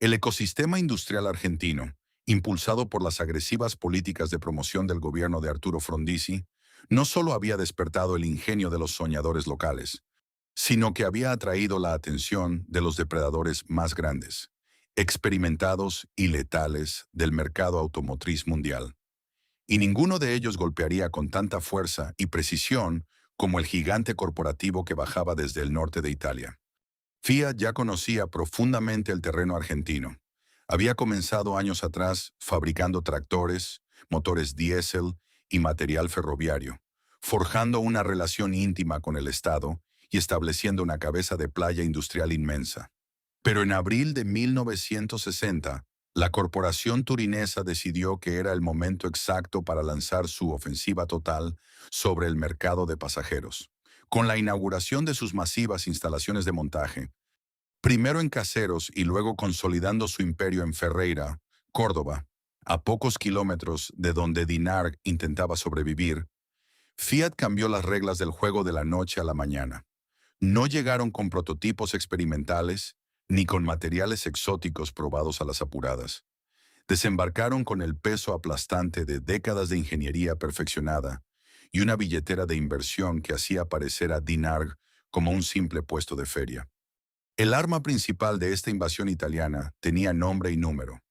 El ecosistema industrial argentino, impulsado por las agresivas políticas de promoción del gobierno de Arturo Frondizi, no solo había despertado el ingenio de los soñadores locales, sino que había atraído la atención de los depredadores más grandes, experimentados y letales del mercado automotriz mundial. Y ninguno de ellos golpearía con tanta fuerza y precisión como el gigante corporativo que bajaba desde el norte de Italia. Fiat ya conocía profundamente el terreno argentino. Había comenzado años atrás fabricando tractores, motores diésel y material ferroviario, forjando una relación íntima con el Estado y estableciendo una cabeza de playa industrial inmensa. Pero en abril de 1960, la corporación turinesa decidió que era el momento exacto para lanzar su ofensiva total sobre el mercado de pasajeros. Con la inauguración de sus masivas instalaciones de montaje, primero en Caseros y luego consolidando su imperio en Ferreira, Córdoba, a pocos kilómetros de donde Dinarc intentaba sobrevivir, Fiat cambió las reglas del juego de la noche a la mañana. No llegaron con prototipos experimentales ni con materiales exóticos probados a las apuradas. Desembarcaron con el peso aplastante de décadas de ingeniería perfeccionada y una billetera de inversión que hacía parecer a Dinarc como un simple puesto de feria. El arma principal de esta invasión italiana tenía nombre y número: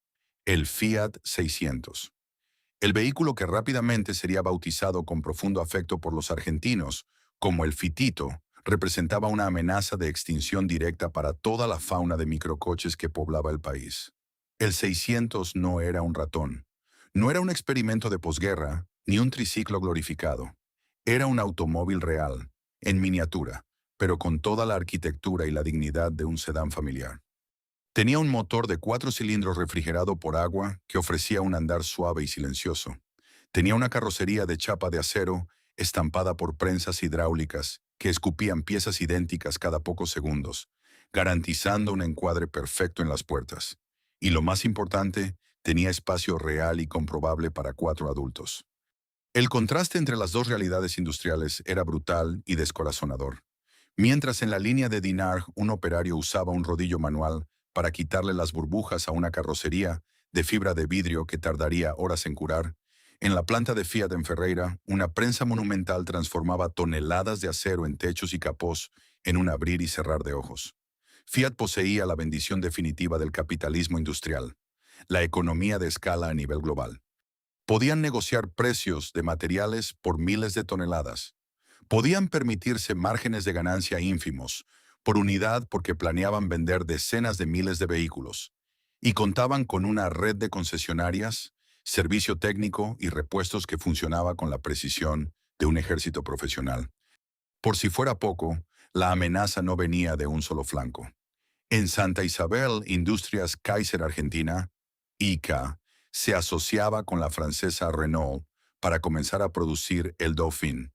el Fiat 600. El vehículo que rápidamente sería bautizado con profundo afecto por los argentinos como el Fitito, representaba una amenaza de extinción directa para toda la fauna de microcoches que poblaba el país. El 600 no era un ratón, no era un experimento de posguerra, ni un triciclo glorificado. Era un automóvil real, en miniatura, pero con toda la arquitectura y la dignidad de un sedán familiar. Tenía un motor de 4 cilindros refrigerado por agua que ofrecía un andar suave y silencioso. Tenía una carrocería de chapa de acero estampada por prensas hidráulicas que escupían piezas idénticas cada pocos segundos, garantizando un encuadre perfecto en las puertas. Y lo más importante, tenía espacio real y comprobable para 4 adultos. El contraste entre las dos realidades industriales era brutal y descorazonador. Mientras en la línea de Dinarc un operario usaba un rodillo manual para quitarle las burbujas a una carrocería de fibra de vidrio que tardaría horas en curar, en la planta de Fiat en Ferreira, una prensa monumental transformaba toneladas de acero en techos y capós en un abrir y cerrar de ojos. Fiat poseía la bendición definitiva del capitalismo industrial, la economía de escala a nivel global. Podían negociar precios de materiales por miles de toneladas. Podían permitirse márgenes de ganancia ínfimos por unidad porque planeaban vender decenas de miles de vehículos. Y contaban con una red de concesionarias, servicio técnico y repuestos que funcionaba con la precisión de un ejército profesional. Por si fuera poco, la amenaza no venía de un solo flanco. En Santa Isabel, Industrias Kaiser Argentina, ICA, se asociaba con la francesa Renault para comenzar a producir el Dauphin,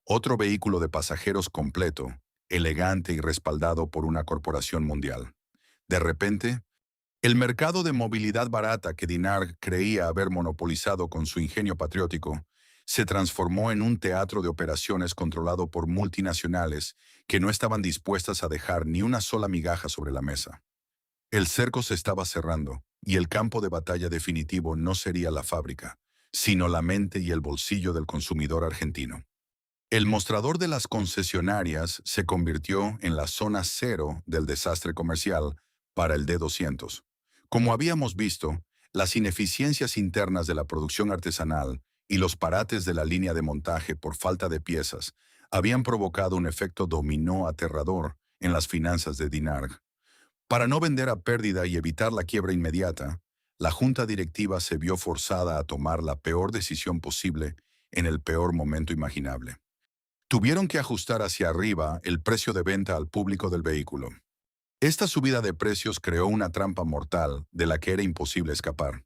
otro vehículo de pasajeros completo, elegante y respaldado por una corporación mundial. De repente, el mercado de movilidad barata que Dinarg creía haber monopolizado con su ingenio patriótico se transformó en un teatro de operaciones controlado por multinacionales que no estaban dispuestas a dejar ni una sola migaja sobre la mesa. El cerco se estaba cerrando, y el campo de batalla definitivo no sería la fábrica, sino la mente y el bolsillo del consumidor argentino. El mostrador de las concesionarias se convirtió en la zona cero del desastre comercial para el D200. Como habíamos visto, las ineficiencias internas de la producción artesanal y los parates de la línea de montaje por falta de piezas habían provocado un efecto dominó aterrador en las finanzas de Dinarg. Para no vender a pérdida y evitar la quiebra inmediata, la junta directiva se vio forzada a tomar la peor decisión posible en el peor momento imaginable. Tuvieron que ajustar hacia arriba el precio de venta al público del vehículo. Esta subida de precios creó una trampa mortal de la que era imposible escapar.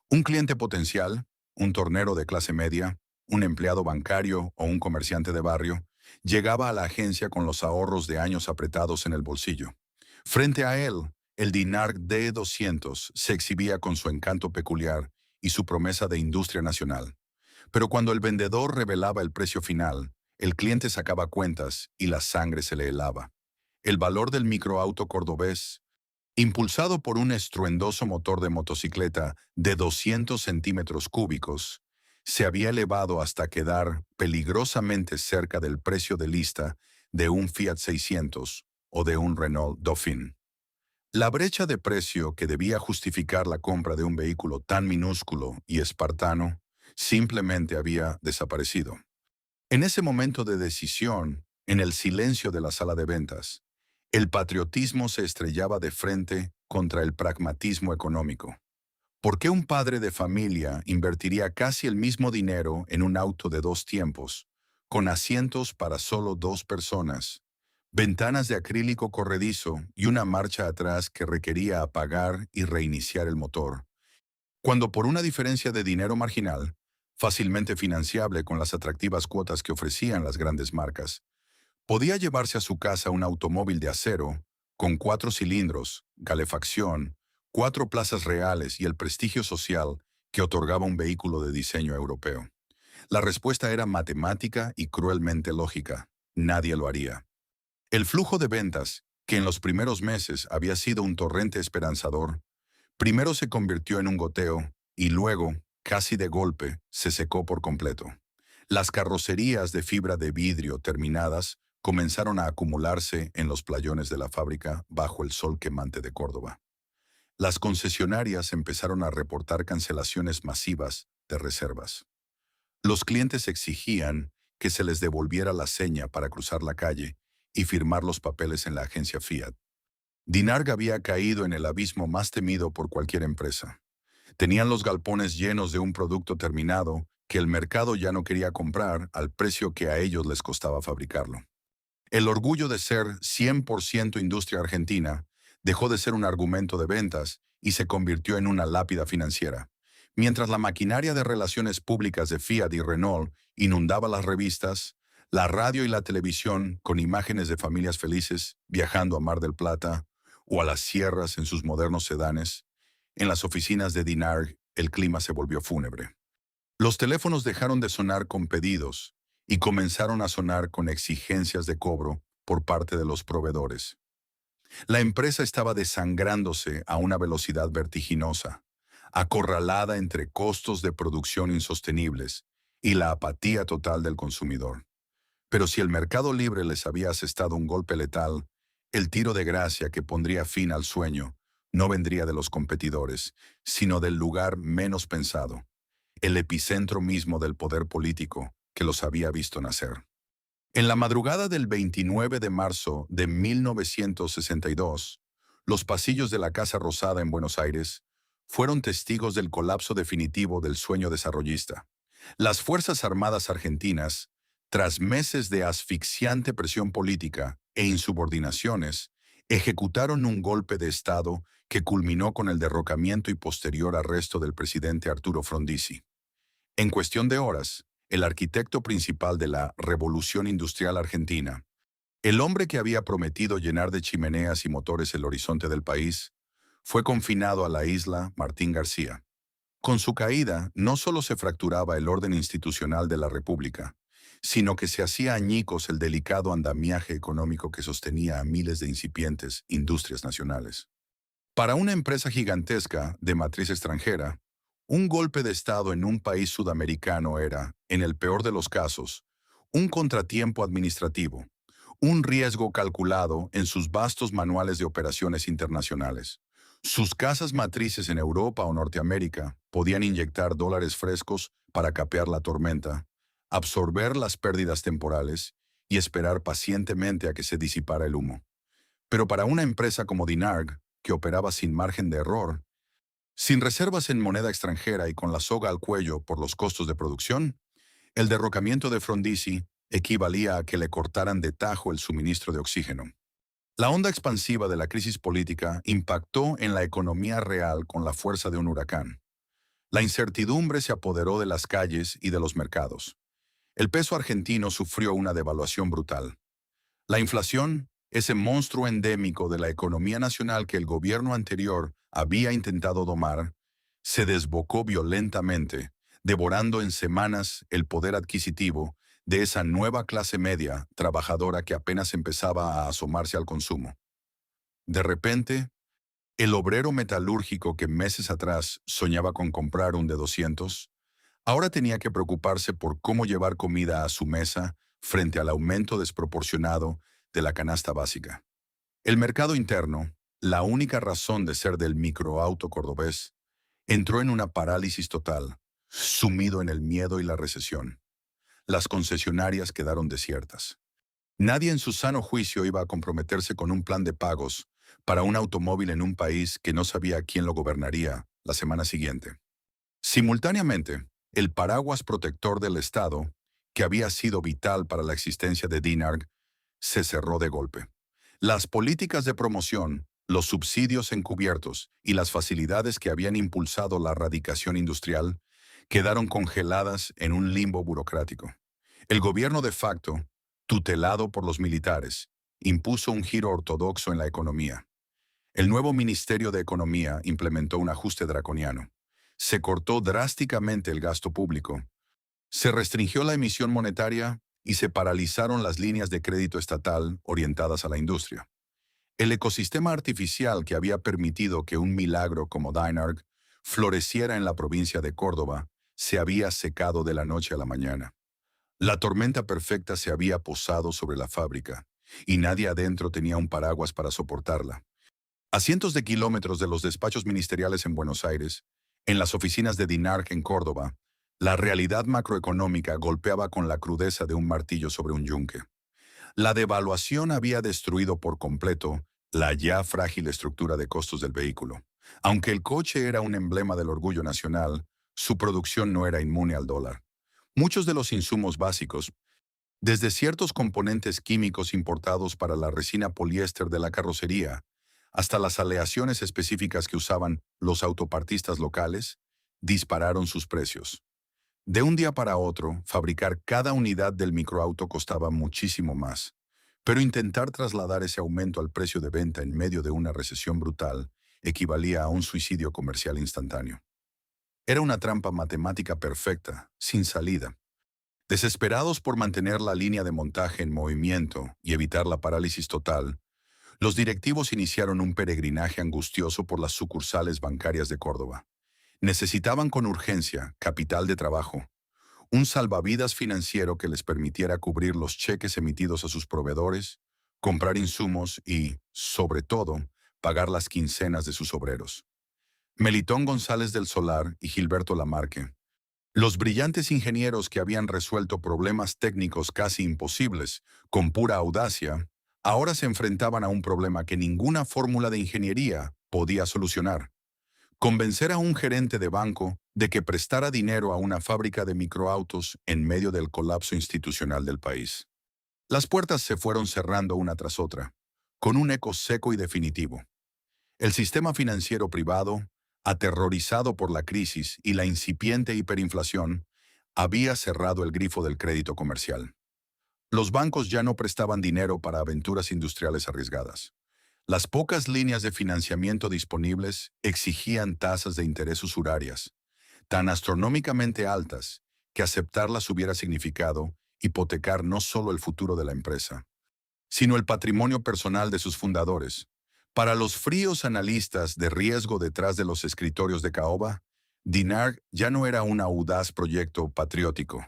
Un cliente potencial, un tornero de clase media, un empleado bancario o un comerciante de barrio, llegaba a la agencia con los ahorros de años apretados en el bolsillo. Frente a él, el Dinarg D200 se exhibía con su encanto peculiar y su promesa de industria nacional. Pero cuando el vendedor revelaba el precio final, el cliente sacaba cuentas y la sangre se le helaba. El valor del microauto cordobés, impulsado por un estruendoso motor de motocicleta de 200 centímetros cúbicos, se había elevado hasta quedar peligrosamente cerca del precio de lista de un Fiat 600 o de un Renault Dauphine. La brecha de precio que debía justificar la compra de un vehículo tan minúsculo y espartano simplemente había desaparecido. En ese momento de decisión, en el silencio de la sala de ventas, el patriotismo se estrellaba de frente contra el pragmatismo económico. ¿Por qué un padre de familia invertiría casi el mismo dinero en un auto de dos tiempos, con asientos para solo dos personas, ventanas de acrílico corredizo y una marcha atrás que requería apagar y reiniciar el motor, cuando por una diferencia de dinero marginal, fácilmente financiable con las atractivas cuotas que ofrecían las grandes marcas, podía llevarse a su casa un automóvil de acero, con 4 cilindros, calefacción, 4 plazas reales y el prestigio social que otorgaba un vehículo de diseño europeo? La respuesta era matemática y cruelmente lógica. Nadie lo haría. El flujo de ventas, que en los primeros meses había sido un torrente esperanzador, primero se convirtió en un goteo y luego, casi de golpe, se secó por completo. Las carrocerías de fibra de vidrio terminadas comenzaron a acumularse en los playones de la fábrica bajo el sol quemante de Córdoba. Las concesionarias empezaron a reportar cancelaciones masivas de reservas. Los clientes exigían que se les devolviera la seña para cruzar la calle y firmar los papeles en la agencia Fiat. Dinarg había caído en el abismo más temido por cualquier empresa. Tenían los galpones llenos de un producto terminado que el mercado ya no quería comprar al precio que a ellos les costaba fabricarlo. El orgullo de ser 100% industria argentina dejó de ser un argumento de ventas y se convirtió en una lápida financiera. Mientras la maquinaria de relaciones públicas de Fiat y Renault inundaba las revistas, la radio y la televisión con imágenes de familias felices viajando a Mar del Plata o a las sierras en sus modernos sedanes, en las oficinas de Dinarg el clima se volvió fúnebre. Los teléfonos dejaron de sonar con pedidos y comenzaron a sonar con exigencias de cobro por parte de los proveedores. La empresa estaba desangrándose a una velocidad vertiginosa, acorralada entre costos de producción insostenibles y la apatía total del consumidor. Pero si el mercado libre les había asestado un golpe letal, el tiro de gracia que pondría fin al sueño no vendría de los competidores, sino del lugar menos pensado, el epicentro mismo del poder político que los había visto nacer. En la madrugada del 29 de marzo de 1962, los pasillos de la Casa Rosada en Buenos Aires fueron testigos del colapso definitivo del sueño desarrollista. Las Fuerzas Armadas argentinas, tras meses de asfixiante presión política e insubordinaciones, ejecutaron un golpe de Estado que culminó con el derrocamiento y posterior arresto del presidente Arturo Frondizi. En cuestión de horas, el arquitecto principal de la Revolución Industrial Argentina, El hombre que había prometido llenar de chimeneas y motores el horizonte del país fue confinado a la isla Martín García. Con su caída, no solo se fracturaba el orden institucional de la República, sino que se hacía añicos el delicado andamiaje económico que sostenía a miles de incipientes industrias nacionales. Para una empresa gigantesca de matriz extranjera, un golpe de Estado en un país sudamericano era, en el peor de los casos, un contratiempo administrativo, un riesgo calculado en sus vastos manuales de operaciones internacionales. Sus casas matrices en Europa o Norteamérica podían inyectar dólares frescos para capear la tormenta, absorber las pérdidas temporales y esperar pacientemente a que se disipara el humo. Pero para una empresa como Dinarg, que operaba sin margen de error, sin reservas en moneda extranjera y con la soga al cuello por los costos de producción, el derrocamiento de Frondizi equivalía a que le cortaran de tajo el suministro de oxígeno. La onda expansiva de la crisis política impactó en la economía real con la fuerza de un huracán. La incertidumbre se apoderó de las calles y de los mercados. El peso argentino sufrió una devaluación brutal. La inflación, ese monstruo endémico de la economía nacional que el gobierno anterior había intentado domar, se desbocó violentamente, devorando en semanas el poder adquisitivo de esa nueva clase media trabajadora que apenas empezaba a asomarse al consumo. De repente, el obrero metalúrgico que meses atrás soñaba con comprar un de 200, ahora tenía que preocuparse por cómo llevar comida a su mesa frente al aumento desproporcionado de la canasta básica. El mercado interno, la única razón de ser del microauto cordobés, entró en una parálisis total, sumido en el miedo y la recesión. Las concesionarias quedaron desiertas. Nadie en su sano juicio iba a comprometerse con un plan de pagos para un automóvil en un país que no sabía quién lo gobernaría la semana siguiente. Simultáneamente, el paraguas protector del Estado, que había sido vital para la existencia de Dinarg, se cerró de golpe. Las políticas de promoción, los subsidios encubiertos y las facilidades que habían impulsado la radicación industrial quedaron congeladas en un limbo burocrático. El gobierno de facto, tutelado por los militares, impuso un giro ortodoxo en la economía. El nuevo Ministerio de Economía implementó un ajuste draconiano. Se cortó drásticamente el gasto público, se restringió la emisión monetaria y se paralizaron las líneas de crédito estatal orientadas a la industria. El ecosistema artificial que había permitido que un milagro como Dinarg floreciera en la provincia de Córdoba se había secado de la noche a la mañana. La tormenta perfecta se había posado sobre la fábrica y nadie adentro tenía un paraguas para soportarla. A cientos de kilómetros de los despachos ministeriales en Buenos Aires, en las oficinas de Dinarg en Córdoba, la realidad macroeconómica golpeaba con la crudeza de un martillo sobre un yunque. La devaluación había destruido por completo la ya frágil estructura de costos del vehículo. Aunque el coche era un emblema del orgullo nacional, su producción no era inmune al dólar. Muchos de los insumos básicos, desde ciertos componentes químicos importados para la resina poliéster de la carrocería, hasta las aleaciones específicas que usaban los autopartistas locales, dispararon sus precios. De un día para otro, fabricar cada unidad del microauto costaba muchísimo más, pero intentar trasladar ese aumento al precio de venta en medio de una recesión brutal equivalía a un suicidio comercial instantáneo. Era una trampa matemática perfecta, sin salida. Desesperados por mantener la línea de montaje en movimiento y evitar la parálisis total, los directivos iniciaron un peregrinaje angustioso por las sucursales bancarias de Córdoba. Necesitaban con urgencia capital de trabajo, un salvavidas financiero que les permitiera cubrir los cheques emitidos a sus proveedores, comprar insumos y, sobre todo, pagar las quincenas de sus obreros. Melitón González del Solar y Gilberto Lamarque, los brillantes ingenieros que habían resuelto problemas técnicos casi imposibles con pura audacia, ahora se enfrentaban a un problema que ninguna fórmula de ingeniería podía solucionar: convencer a un gerente de banco de que prestara dinero a una fábrica de microautos en medio del colapso institucional del país. Las puertas se fueron cerrando una tras otra, con un eco seco y definitivo. El sistema financiero privado, aterrorizado por la crisis y la incipiente hiperinflación, había cerrado el grifo del crédito comercial. Los bancos ya no prestaban dinero para aventuras industriales arriesgadas. Las pocas líneas de financiamiento disponibles exigían tasas de interés usurarias, tan astronómicamente altas que aceptarlas hubiera significado hipotecar no solo el futuro de la empresa, sino el patrimonio personal de sus fundadores. Para los fríos analistas de riesgo detrás de los escritorios de Caoba, Dinarg ya no era un audaz proyecto patriótico.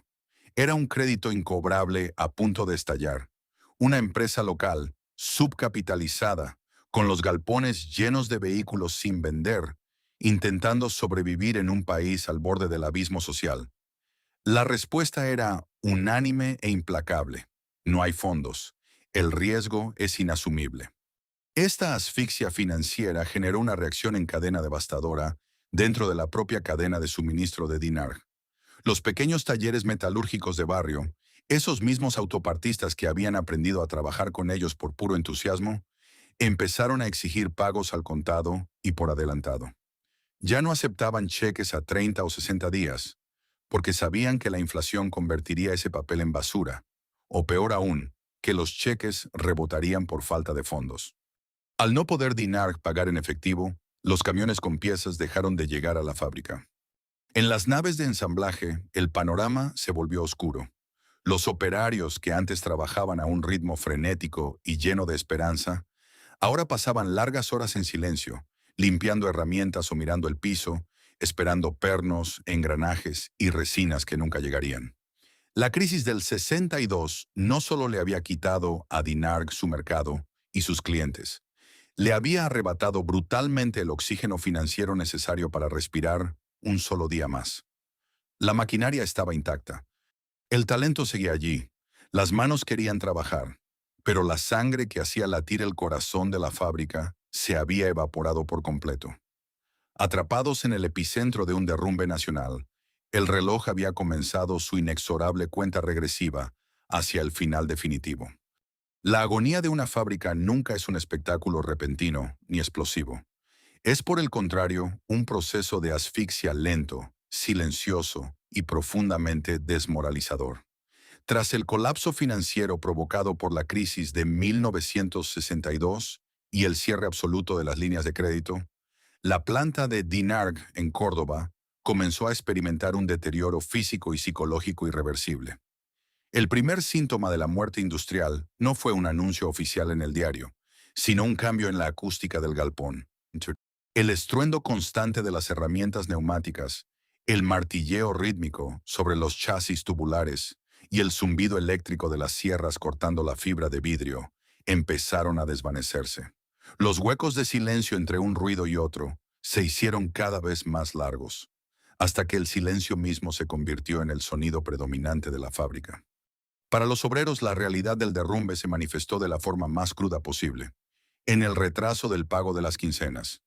Era un crédito incobrable a punto de estallar. Una empresa local, subcapitalizada, con los galpones llenos de vehículos sin vender, intentando sobrevivir en un país al borde del abismo social. La respuesta era unánime e implacable. No hay fondos. El riesgo es inasumible. Esta asfixia financiera generó una reacción en cadena devastadora dentro de la propia cadena de suministro de Dinarg. Los pequeños talleres metalúrgicos de barrio, esos mismos autopartistas que habían aprendido a trabajar con ellos por puro entusiasmo, empezaron a exigir pagos al contado y por adelantado. Ya no aceptaban cheques a 30 o 60 días, porque sabían que la inflación convertiría ese papel en basura, o peor aún, que los cheques rebotarían por falta de fondos. Al no poder Dinarg pagar en efectivo, los camiones con piezas dejaron de llegar a la fábrica. En las naves de ensamblaje, el panorama se volvió oscuro. Los operarios que antes trabajaban a un ritmo frenético y lleno de esperanza, ahora pasaban largas horas en silencio, limpiando herramientas o mirando el piso, esperando pernos, engranajes y resinas que nunca llegarían. La crisis del 62 no solo le había quitado a Dinarg su mercado y sus clientes, le había arrebatado brutalmente el oxígeno financiero necesario para respirar un solo día más. La maquinaria estaba intacta. El talento seguía allí. Las manos querían trabajar, pero la sangre que hacía latir el corazón de la fábrica se había evaporado por completo. Atrapados en el epicentro de un derrumbe nacional, el reloj había comenzado su inexorable cuenta regresiva hacia el final definitivo. La agonía de una fábrica nunca es un espectáculo repentino ni explosivo. Es por el contrario un proceso de asfixia lento, silencioso y profundamente desmoralizador. Tras el colapso financiero provocado por la crisis de 1962 y el cierre absoluto de las líneas de crédito, la planta de Dinarg en Córdoba comenzó a experimentar un deterioro físico y psicológico irreversible. El primer síntoma de la muerte industrial no fue un anuncio oficial en el diario, sino un cambio en la acústica del galpón. El estruendo constante de las herramientas neumáticas, el martilleo rítmico sobre los chasis tubulares y el zumbido eléctrico de las sierras cortando la fibra de vidrio empezaron a desvanecerse. Los huecos de silencio entre un ruido y otro se hicieron cada vez más largos, hasta que el silencio mismo se convirtió en el sonido predominante de la fábrica. Para los obreros, la realidad del derrumbe se manifestó de la forma más cruda posible, en el retraso del pago de las quincenas.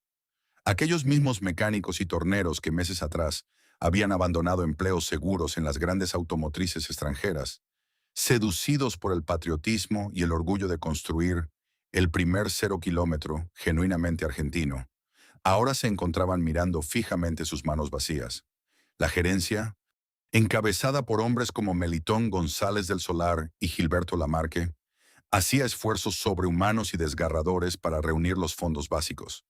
Aquellos mismos mecánicos y torneros que meses atrás habían abandonado empleos seguros en las grandes automotrices extranjeras, seducidos por el patriotismo y el orgullo de construir el primer 0 kilómetro genuinamente argentino, ahora se encontraban mirando fijamente sus manos vacías. La gerencia, encabezada por hombres como Melitón González del Solar y Gilberto Lamarque, hacía esfuerzos sobrehumanos y desgarradores para reunir los fondos básicos.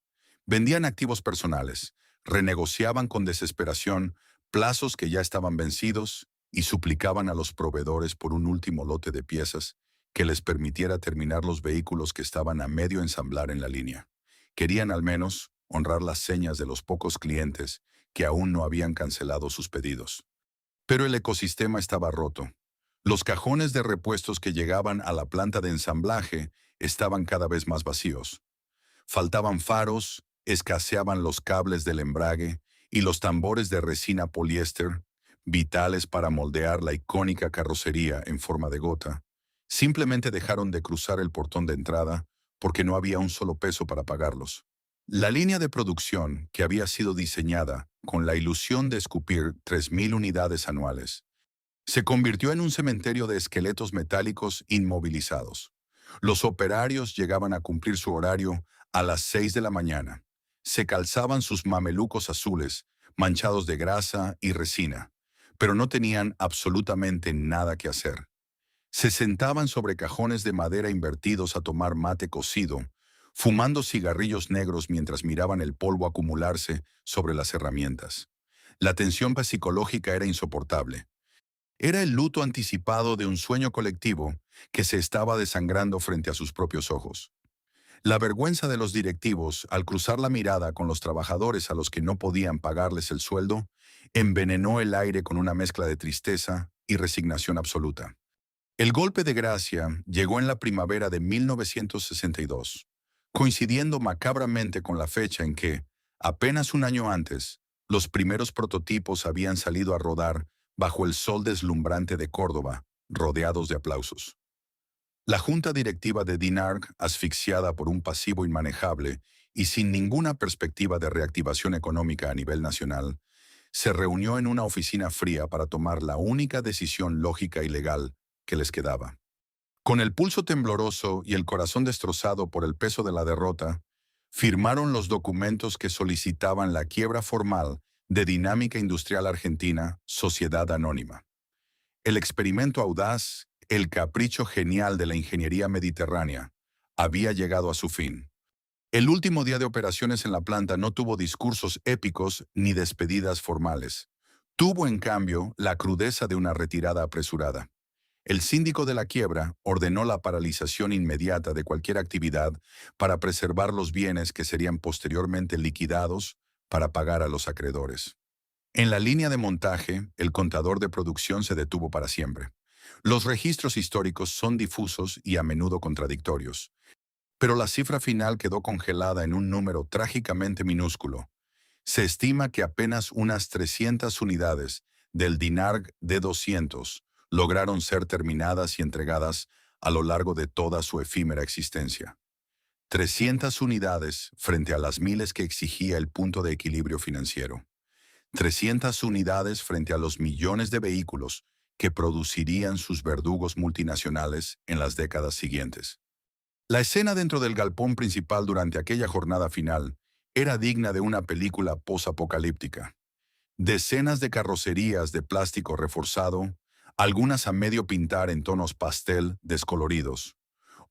Vendían activos personales, renegociaban con desesperación plazos que ya estaban vencidos y suplicaban a los proveedores por un último lote de piezas que les permitiera terminar los vehículos que estaban a medio ensamblar en la línea. Querían al menos honrar las señas de los pocos clientes que aún no habían cancelado sus pedidos. Pero el ecosistema estaba roto. Los cajones de repuestos que llegaban a la planta de ensamblaje estaban cada vez más vacíos. Faltaban faros, escaseaban los cables del embrague y los tambores de resina poliéster, vitales para moldear la icónica carrocería en forma de gota, simplemente dejaron de cruzar el portón de entrada porque no había un solo peso para pagarlos. La línea de producción, que había sido diseñada con la ilusión de escupir 3.000 unidades anuales, se convirtió en un cementerio de esqueletos metálicos inmovilizados. Los operarios llegaban a cumplir su horario a las 6 de la mañana. Se calzaban sus mamelucos azules, manchados de grasa y resina, pero no tenían absolutamente nada que hacer. Se sentaban sobre cajones de madera invertidos a tomar mate cocido, fumando cigarrillos negros mientras miraban el polvo acumularse sobre las herramientas. La tensión psicológica era insoportable. Era el luto anticipado de un sueño colectivo que se estaba desangrando frente a sus propios ojos. La vergüenza de los directivos al cruzar la mirada con los trabajadores a los que no podían pagarles el sueldo envenenó el aire con una mezcla de tristeza y resignación absoluta. El golpe de gracia llegó en la primavera de 1962, coincidiendo macabramente con la fecha en que, apenas un año antes, los primeros prototipos habían salido a rodar bajo el sol deslumbrante de Córdoba, rodeados de aplausos. La junta directiva de DINARC, asfixiada por un pasivo inmanejable y sin ninguna perspectiva de reactivación económica a nivel nacional, se reunió en una oficina fría para tomar la única decisión lógica y legal que les quedaba. Con el pulso tembloroso y el corazón destrozado por el peso de la derrota, firmaron los documentos que solicitaban la quiebra formal de Dinámica Industrial Argentina, Sociedad Anónima. El experimento audaz, el capricho genial de la ingeniería mediterránea, había llegado a su fin. El último día de operaciones en la planta no tuvo discursos épicos ni despedidas formales. Tuvo, en cambio, la crudeza de una retirada apresurada. El síndico de la quiebra ordenó la paralización inmediata de cualquier actividad para preservar los bienes que serían posteriormente liquidados para pagar a los acreedores. En la línea de montaje, el contador de producción se detuvo para siempre. Los registros históricos son difusos y a menudo contradictorios, pero la cifra final quedó congelada en un número trágicamente minúsculo. Se estima que apenas unas 300 unidades del DINARC D200 lograron ser terminadas y entregadas a lo largo de toda su efímera existencia. 300 unidades frente a las miles que exigía el punto de equilibrio financiero. 300 unidades frente a los millones de vehículos que producirían sus verdugos multinacionales en las décadas siguientes. La escena dentro del galpón principal durante aquella jornada final era digna de una película posapocalíptica. Decenas de carrocerías de plástico reforzado, algunas a medio pintar en tonos pastel descoloridos,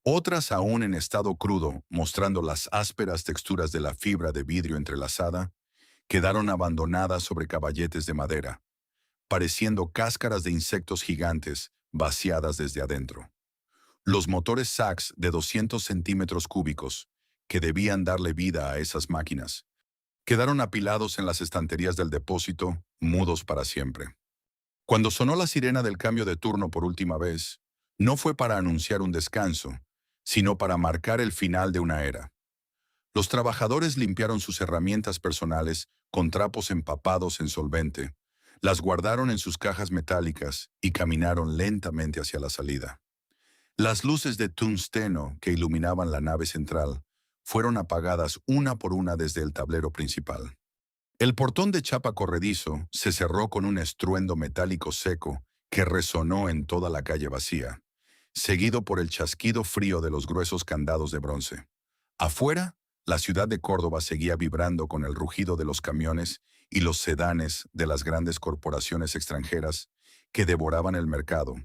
otras aún en estado crudo, mostrando las ásperas texturas de la fibra de vidrio entrelazada, quedaron abandonadas sobre caballetes de madera, pareciendo cáscaras de insectos gigantes vaciadas desde adentro. Los motores Sachs de 200 centímetros cúbicos, que debían darle vida a esas máquinas, quedaron apilados en las estanterías del depósito, mudos para siempre. Cuando sonó la sirena del cambio de turno por última vez, no fue para anunciar un descanso, sino para marcar el final de una era. Los trabajadores limpiaron sus herramientas personales con trapos empapados en solvente, las guardaron en sus cajas metálicas y caminaron lentamente hacia la salida. Las luces de tungsteno que iluminaban la nave central fueron apagadas una por una desde el tablero principal. El portón de chapa corredizo se cerró con un estruendo metálico seco que resonó en toda la calle vacía, seguido por el chasquido frío de los gruesos candados de bronce. Afuera, la ciudad de Córdoba seguía vibrando con el rugido de los camiones y los sedanes de las grandes corporaciones extranjeras que devoraban el mercado,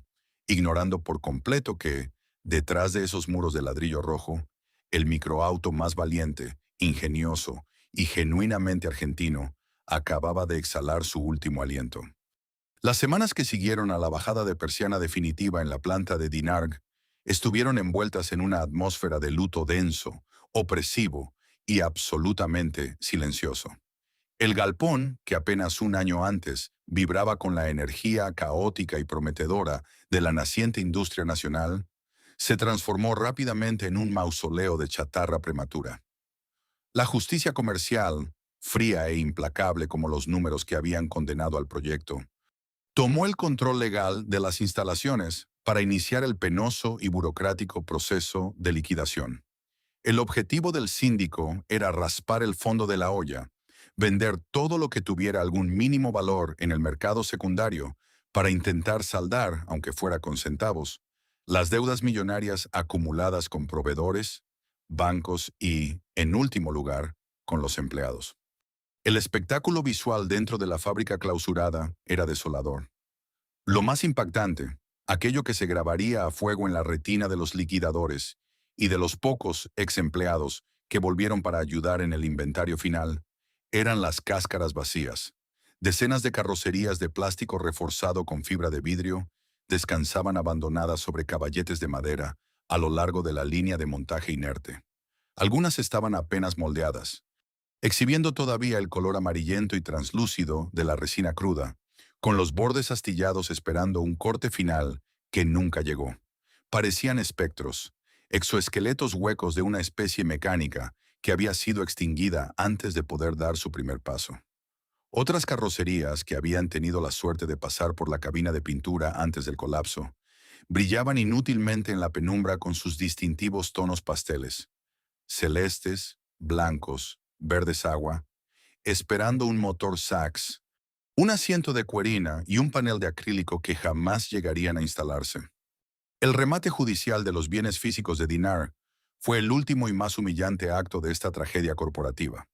ignorando por completo que, detrás de esos muros de ladrillo rojo, el microauto más valiente, ingenioso y genuinamente argentino acababa de exhalar su último aliento. Las semanas que siguieron a la bajada de persiana definitiva en la planta de DINARC estuvieron envueltas en una atmósfera de luto denso, opresivo y absolutamente silencioso. El galpón, que apenas un año antes vibraba con la energía caótica y prometedora de la naciente industria nacional, se transformó rápidamente en un mausoleo de chatarra prematura. La justicia comercial, fría e implacable como los números que habían condenado al proyecto, tomó el control legal de las instalaciones para iniciar el penoso y burocrático proceso de liquidación. El objetivo del síndico era raspar el fondo de la olla, vender todo lo que tuviera algún mínimo valor en el mercado secundario para intentar saldar, aunque fuera con centavos, las deudas millonarias acumuladas con proveedores, bancos y, en último lugar, con los empleados. El espectáculo visual dentro de la fábrica clausurada era desolador. Lo más impactante, aquello que se grabaría a fuego en la retina de los liquidadores y de los pocos ex empleados que volvieron para ayudar en el inventario final, eran las cáscaras vacías. Decenas de carrocerías de plástico reforzado con fibra de vidrio descansaban abandonadas sobre caballetes de madera a lo largo de la línea de montaje inerte. Algunas estaban apenas moldeadas, exhibiendo todavía el color amarillento y translúcido de la resina cruda, con los bordes astillados esperando un corte final que nunca llegó. Parecían espectros, exoesqueletos huecos de una especie mecánica que había sido extinguida antes de poder dar su primer paso. Otras carrocerías que habían tenido la suerte de pasar por la cabina de pintura antes del colapso, brillaban inútilmente en la penumbra con sus distintivos tonos pasteles, celestes, blancos, verdes agua, esperando un motor Sachs, un asiento de cuerina y un panel de acrílico que jamás llegarían a instalarse. El remate judicial de los bienes físicos de Dinar fue el último y más humillante acto de esta tragedia corporativa.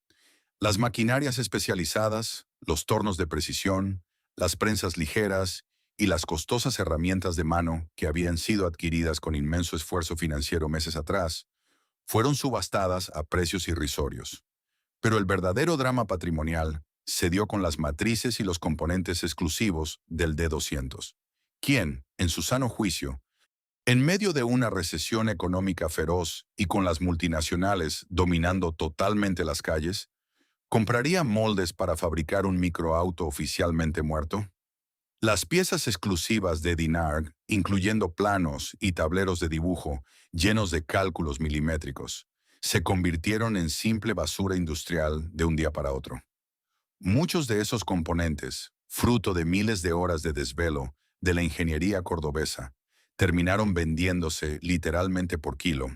Las maquinarias especializadas, los tornos de precisión, las prensas ligeras y las costosas herramientas de mano que habían sido adquiridas con inmenso esfuerzo financiero meses atrás, fueron subastadas a precios irrisorios. Pero el verdadero drama patrimonial se dio con las matrices y los componentes exclusivos del D200, quien, en su sano juicio, en medio de una recesión económica feroz y con las multinacionales dominando totalmente las calles, ¿compraría moldes para fabricar un microauto oficialmente muerto? Las piezas exclusivas de Dinarg, incluyendo planos y tableros de dibujo llenos de cálculos milimétricos, se convirtieron en simple basura industrial de un día para otro. Muchos de esos componentes, fruto de miles de horas de desvelo de la ingeniería cordobesa, terminaron vendiéndose literalmente por kilo,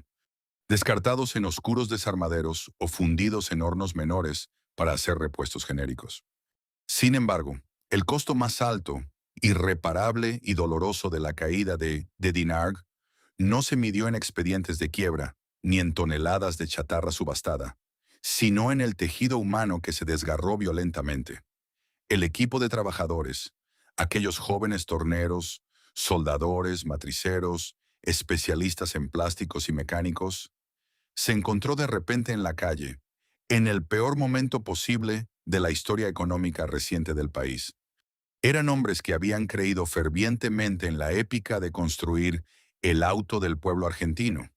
descartados en oscuros desarmaderos o fundidos en hornos menores para hacer repuestos genéricos. Sin embargo, el costo más alto, irreparable y doloroso de la caída de Dinarg no se midió en expedientes de quiebra ni en toneladas de chatarra subastada, sino en el tejido humano que se desgarró violentamente. El equipo de trabajadores, aquellos jóvenes torneros, soldadores, matriceros, especialistas en plásticos y mecánicos, se encontró de repente en la calle, en el peor momento posible de la historia económica reciente del país. Eran hombres que habían creído fervientemente en la épica de construir el auto del pueblo argentino,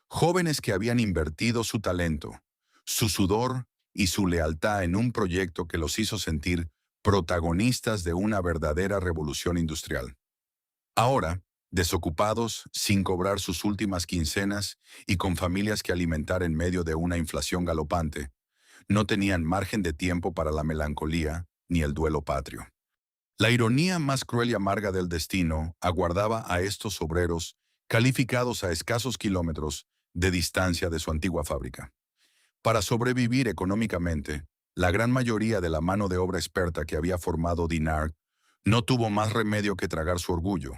jóvenes que habían invertido su talento, su sudor y su lealtad en un proyecto que los hizo sentir protagonistas de una verdadera revolución industrial. Ahora, desocupados, sin cobrar sus últimas quincenas y con familias que alimentar en medio de una inflación galopante, no tenían margen de tiempo para la melancolía ni el duelo patrio. La ironía más cruel y amarga del destino aguardaba a estos obreros calificados a escasos kilómetros de distancia de su antigua fábrica. Para sobrevivir económicamente, la gran mayoría de la mano de obra experta que había formado Dinarg no tuvo más remedio que tragar su orgullo,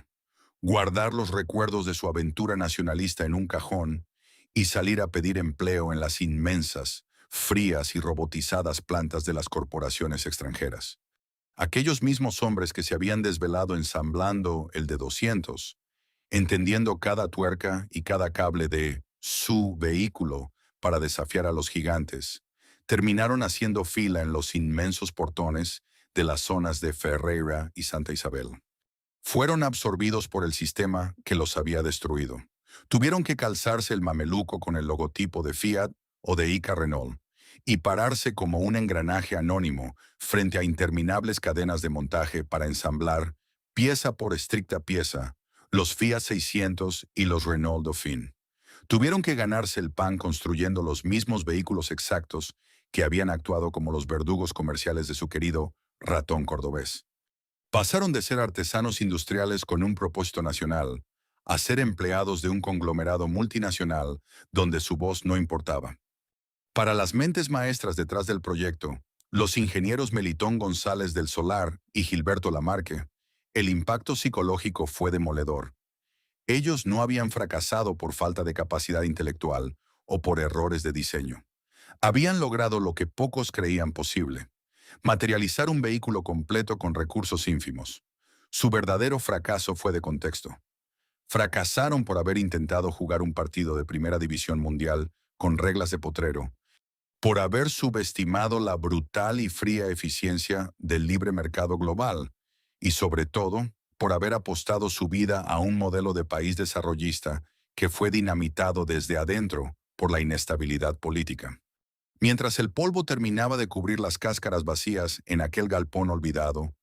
guardar los recuerdos de su aventura nacionalista en un cajón y salir a pedir empleo en las inmensas, frías y robotizadas plantas de las corporaciones extranjeras. Aquellos mismos hombres que se habían desvelado ensamblando el D200, entendiendo cada tuerca y cada cable de su vehículo para desafiar a los gigantes, terminaron haciendo fila en los inmensos portones de las zonas de Ferreira y Santa Isabel. Fueron absorbidos por el sistema que los había destruido. Tuvieron que calzarse el mameluco con el logotipo de Fiat o de Ica Renault y pararse como un engranaje anónimo frente a interminables cadenas de montaje para ensamblar, pieza por estricta pieza, los Fiat 600 y los Renault Dauphine. Tuvieron que ganarse el pan construyendo los mismos vehículos exactos que habían actuado como los verdugos comerciales de su querido ratón cordobés. Pasaron de ser artesanos industriales con un propósito nacional a ser empleados de un conglomerado multinacional donde su voz no importaba. Para las mentes maestras detrás del proyecto, los ingenieros Melitón González del Solar y Gilberto Lamarque, el impacto psicológico fue demoledor. Ellos no habían fracasado por falta de capacidad intelectual o por errores de diseño. Habían logrado lo que pocos creían posible: materializar un vehículo completo con recursos ínfimos. Su verdadero fracaso fue de contexto. Fracasaron por haber intentado jugar un partido de Primera División Mundial con reglas de potrero, por haber subestimado la brutal y fría eficiencia del libre mercado global y, sobre todo, por haber apostado su vida a un modelo de país desarrollista que fue dinamitado desde adentro por la inestabilidad política. Mientras el polvo terminaba de cubrir las cáscaras vacías en aquel galpón olvidado,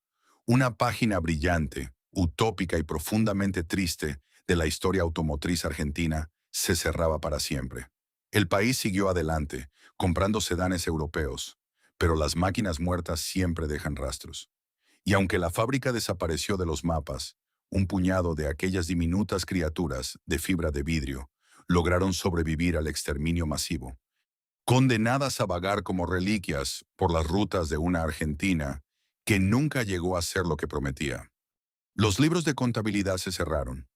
una página brillante, utópica y profundamente triste de la historia automotriz argentina se cerraba para siempre. El país siguió adelante, comprando sedanes europeos, pero las máquinas muertas siempre dejan rastros. Y aunque la fábrica desapareció de los mapas, un puñado de aquellas diminutas criaturas de fibra de vidrio lograron sobrevivir al exterminio masivo, condenadas a vagar como reliquias por las rutas de una Argentina que nunca llegó a ser lo que prometía. Los libros de contabilidad se cerraron.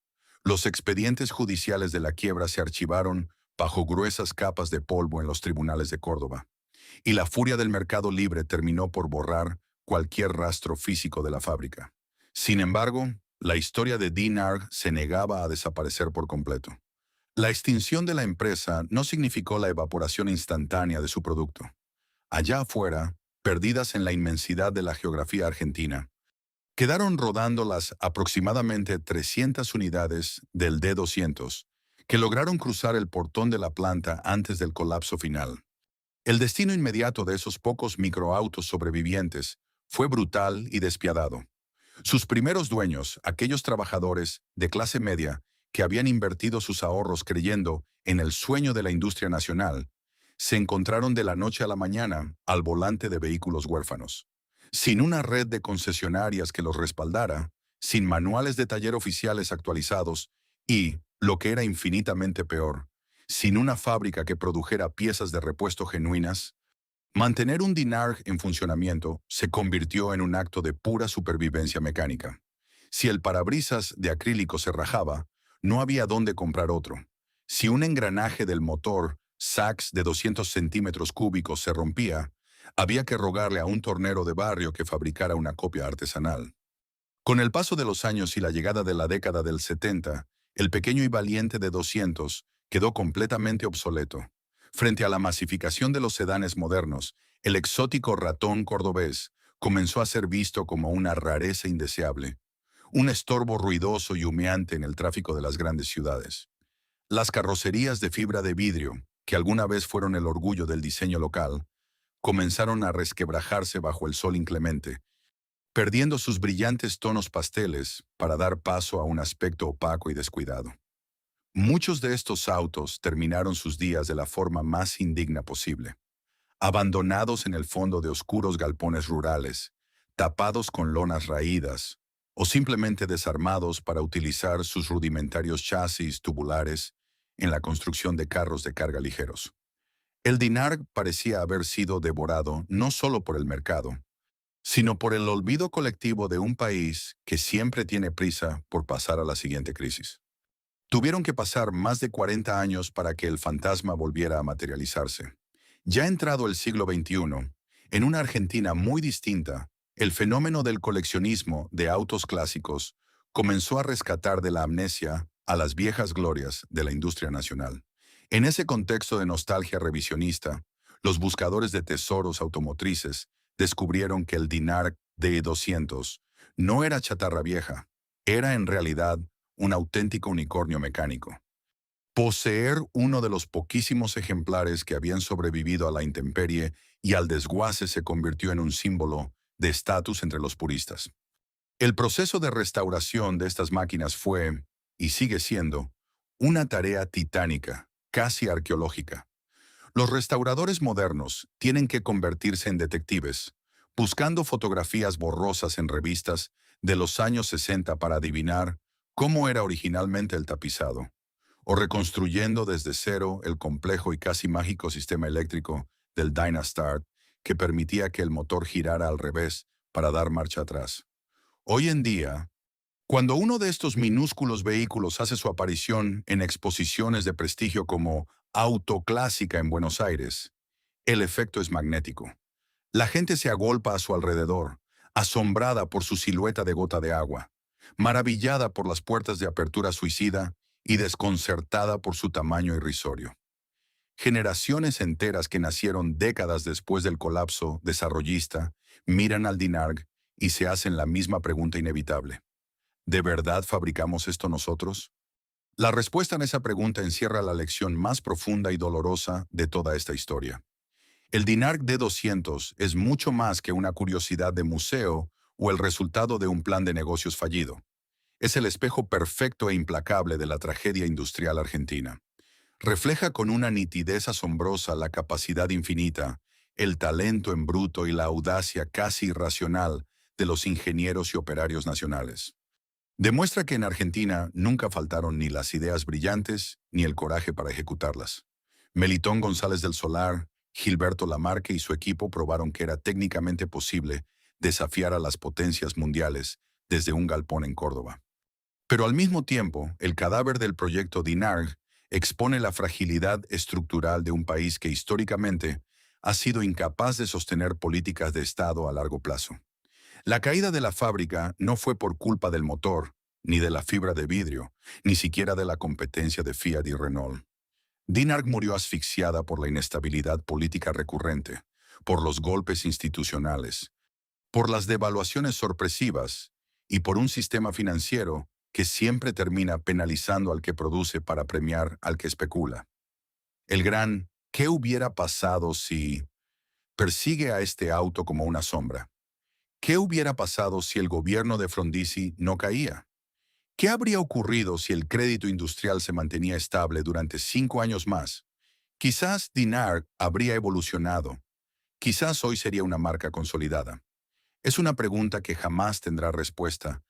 Los expedientes judiciales de la quiebra se archivaron bajo gruesas capas de polvo en los tribunales de Córdoba, y la furia del mercado libre terminó por borrar cualquier rastro físico de la fábrica. Sin embargo, la historia de Dinarg se negaba a desaparecer por completo. La extinción de la empresa no significó la evaporación instantánea de su producto. Allá afuera, perdidas en la inmensidad de la geografía argentina, quedaron rodando las aproximadamente 300 unidades del D200 que lograron cruzar el portón de la planta antes del colapso final. El destino inmediato de esos pocos microautos sobrevivientes fue brutal y despiadado. Sus primeros dueños, aquellos trabajadores de clase media que habían invertido sus ahorros creyendo en el sueño de la industria nacional, se encontraron de la noche a la mañana al volante de vehículos huérfanos. Sin una red de concesionarias que los respaldara, sin manuales de taller oficiales actualizados y, lo que era infinitamente peor, sin una fábrica que produjera piezas de repuesto genuinas, mantener un Dinarg en funcionamiento se convirtió en un acto de pura supervivencia mecánica. Si el parabrisas de acrílico se rajaba, no había dónde comprar otro. Si un engranaje del motor Sachs de 200 centímetros cúbicos se rompía, había que rogarle a un tornero de barrio que fabricara una copia artesanal. Con el paso de los años y la llegada de la década del 70, el pequeño y valiente de 200 quedó completamente obsoleto. Frente a la masificación de los sedanes modernos, el exótico ratón cordobés comenzó a ser visto como una rareza indeseable, un estorbo ruidoso y humeante en el tráfico de las grandes ciudades. Las carrocerías de fibra de vidrio, que alguna vez fueron el orgullo del diseño local, comenzaron a resquebrajarse bajo el sol inclemente, perdiendo sus brillantes tonos pasteles para dar paso a un aspecto opaco y descuidado. Muchos de estos autos terminaron sus días de la forma más indigna posible, abandonados en el fondo de oscuros galpones rurales, tapados con lonas raídas, o simplemente desarmados para utilizar sus rudimentarios chasis tubulares en la construcción de carros de carga ligeros. El Dinarg parecía haber sido devorado no solo por el mercado, sino por el olvido colectivo de un país que siempre tiene prisa por pasar a la siguiente crisis. Tuvieron que pasar más de 40 años para que el fantasma volviera a materializarse. Ya entrado el siglo XXI, en una Argentina muy distinta, el fenómeno del coleccionismo de autos clásicos comenzó a rescatar de la amnesia a las viejas glorias de la industria nacional. En ese contexto de nostalgia revisionista, los buscadores de tesoros automotrices descubrieron que el Dinarg D200 no era chatarra vieja, era en realidad un auténtico unicornio mecánico. Poseer uno de los poquísimos ejemplares que habían sobrevivido a la intemperie y al desguace se convirtió en un símbolo de estatus entre los puristas. El proceso de restauración de estas máquinas fue, y sigue siendo, una tarea titánica, casi arqueológica. Los restauradores modernos tienen que convertirse en detectives, buscando fotografías borrosas en revistas de los años 60 para adivinar cómo era originalmente el tapizado, o reconstruyendo desde cero el complejo y casi mágico sistema eléctrico del Dynastart que permitía que el motor girara al revés para dar marcha atrás. Hoy en día, cuando uno de estos minúsculos vehículos hace su aparición en exposiciones de prestigio como Auto Clásica en Buenos Aires, el efecto es magnético. La gente se agolpa a su alrededor, asombrada por su silueta de gota de agua. maravillada por las puertas de apertura suicida y desconcertada por su tamaño irrisorio. Generaciones enteras que nacieron décadas después del colapso desarrollista miran al DINARC y se hacen la misma pregunta inevitable. ¿De verdad fabricamos esto nosotros? La respuesta en esa pregunta encierra la lección más profunda y dolorosa de toda esta historia. El DINARC D200 es mucho más que una curiosidad de museo o el resultado de un plan de negocios fallido. Es el espejo perfecto e implacable de la tragedia industrial argentina. Refleja con una nitidez asombrosa la capacidad infinita, el talento en bruto y la audacia casi irracional de los ingenieros y operarios nacionales. Demuestra que en Argentina nunca faltaron ni las ideas brillantes ni el coraje para ejecutarlas. Melitón González del Solar, Gilberto Lamarque y su equipo probaron que era técnicamente posible desafiar a las potencias mundiales desde un galpón en Córdoba. Pero al mismo tiempo, el cadáver del proyecto DINARC expone la fragilidad estructural de un país que históricamente ha sido incapaz de sostener políticas de Estado a largo plazo. La caída de la fábrica no fue por culpa del motor, ni de la fibra de vidrio, ni siquiera de la competencia de Fiat y Renault. DINARC murió asfixiada por la inestabilidad política recurrente, por los golpes institucionales, por las devaluaciones sorpresivas y por un sistema financiero que siempre termina penalizando al que produce para premiar al que especula. El gran ¿qué hubiera pasado si persigue a este auto como una sombra? ¿Qué hubiera pasado si el gobierno de Frondizi no caía? ¿Qué habría ocurrido si el crédito industrial se mantenía estable durante 5 años más? Quizás DINARC habría evolucionado. Quizás hoy sería una marca consolidada. Es una pregunta que jamás tendrá respuesta,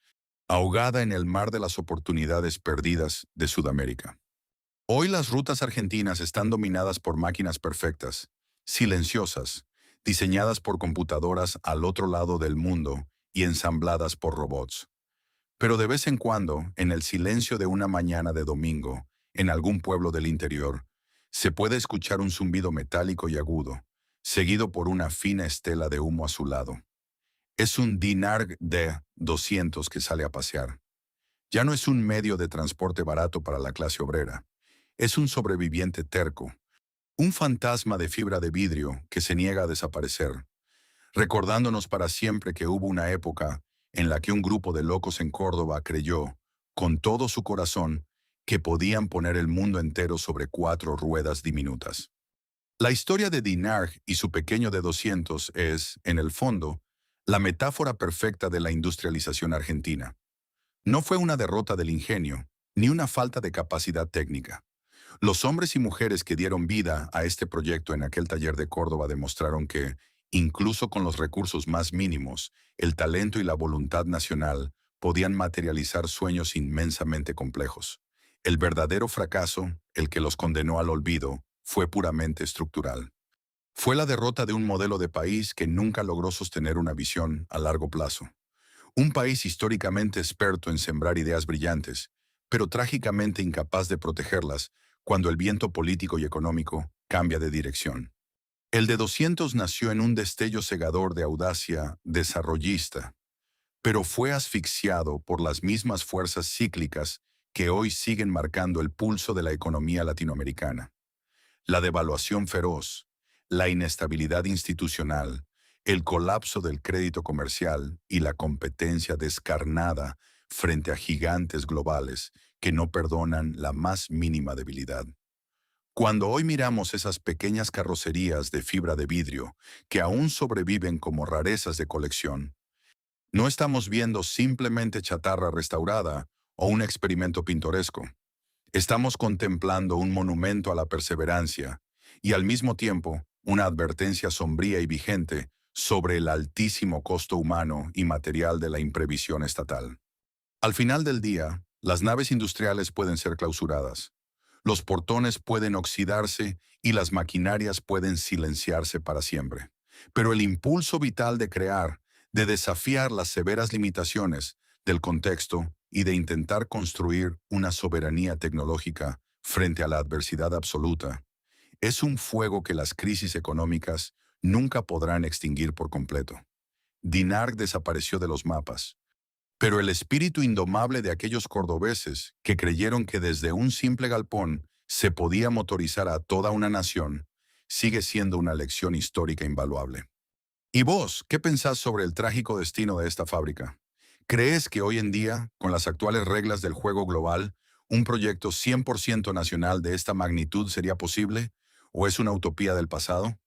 ahogada en el mar de las oportunidades perdidas de Sudamérica. Hoy las rutas argentinas están dominadas por máquinas perfectas, silenciosas, diseñadas por computadoras al otro lado del mundo y ensambladas por robots. Pero de vez en cuando, en el silencio de una mañana de domingo, en algún pueblo del interior, se puede escuchar un zumbido metálico y agudo, seguido por una fina estela de humo azulado. Es un DINARC D200 que sale a pasear. Ya no es un medio de transporte barato para la clase obrera. Es un sobreviviente terco, un fantasma de fibra de vidrio que se niega a desaparecer, recordándonos para siempre que hubo una época en la que un grupo de locos en Córdoba creyó, con todo su corazón, que podían poner el mundo entero sobre 4 ruedas diminutas. La historia de DINARC y su pequeño D200 es, en el fondo, la metáfora perfecta de la industrialización argentina. No fue una derrota del ingenio, ni una falta de capacidad técnica. Los hombres y mujeres que dieron vida a este proyecto en aquel taller de Córdoba demostraron que, incluso con los recursos más mínimos, el talento y la voluntad nacional podían materializar sueños inmensamente complejos. El verdadero fracaso, el que los condenó al olvido, fue puramente estructural. Fue la derrota de un modelo de país que nunca logró sostener una visión a largo plazo. Un país históricamente experto en sembrar ideas brillantes, pero trágicamente incapaz de protegerlas cuando el viento político y económico cambia de dirección. El de 200 nació en un destello cegador de audacia desarrollista, pero fue asfixiado por las mismas fuerzas cíclicas que hoy siguen marcando el pulso de la economía latinoamericana. La devaluación feroz, la inestabilidad institucional, el colapso del crédito comercial y la competencia descarnada frente a gigantes globales que no perdonan la más mínima debilidad. Cuando hoy miramos esas pequeñas carrocerías de fibra de vidrio que aún sobreviven como rarezas de colección, no estamos viendo simplemente chatarra restaurada o un experimento pintoresco. Estamos contemplando un monumento a la perseverancia y al mismo tiempo una advertencia sombría y vigente sobre el altísimo costo humano y material de la imprevisión estatal. Al final del día, las naves industriales pueden ser clausuradas, los portones pueden oxidarse y las maquinarias pueden silenciarse para siempre. Pero el impulso vital de crear, de desafiar las severas limitaciones del contexto y de intentar construir una soberanía tecnológica frente a la adversidad absoluta, es un fuego que las crisis económicas nunca podrán extinguir por completo. DINARC desapareció de los mapas, Pero el espíritu indomable de aquellos cordobeses que creyeron que desde un simple galpón se podía motorizar a toda una nación, sigue siendo una lección histórica invaluable. ¿Y vos, qué pensás sobre el trágico destino de esta fábrica? ¿Crees que hoy en día, con las actuales reglas del juego global, un proyecto 100% nacional de esta magnitud sería posible? ¿O es una utopía del pasado?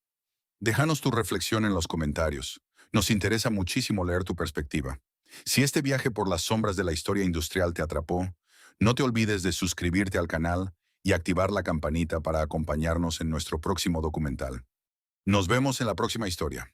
Déjanos tu reflexión en los comentarios. Nos interesa muchísimo leer tu perspectiva. Si este viaje por las sombras de la historia industrial te atrapó, no te olvides de suscribirte al canal y activar la campanita para acompañarnos en nuestro próximo documental. Nos vemos en la próxima historia.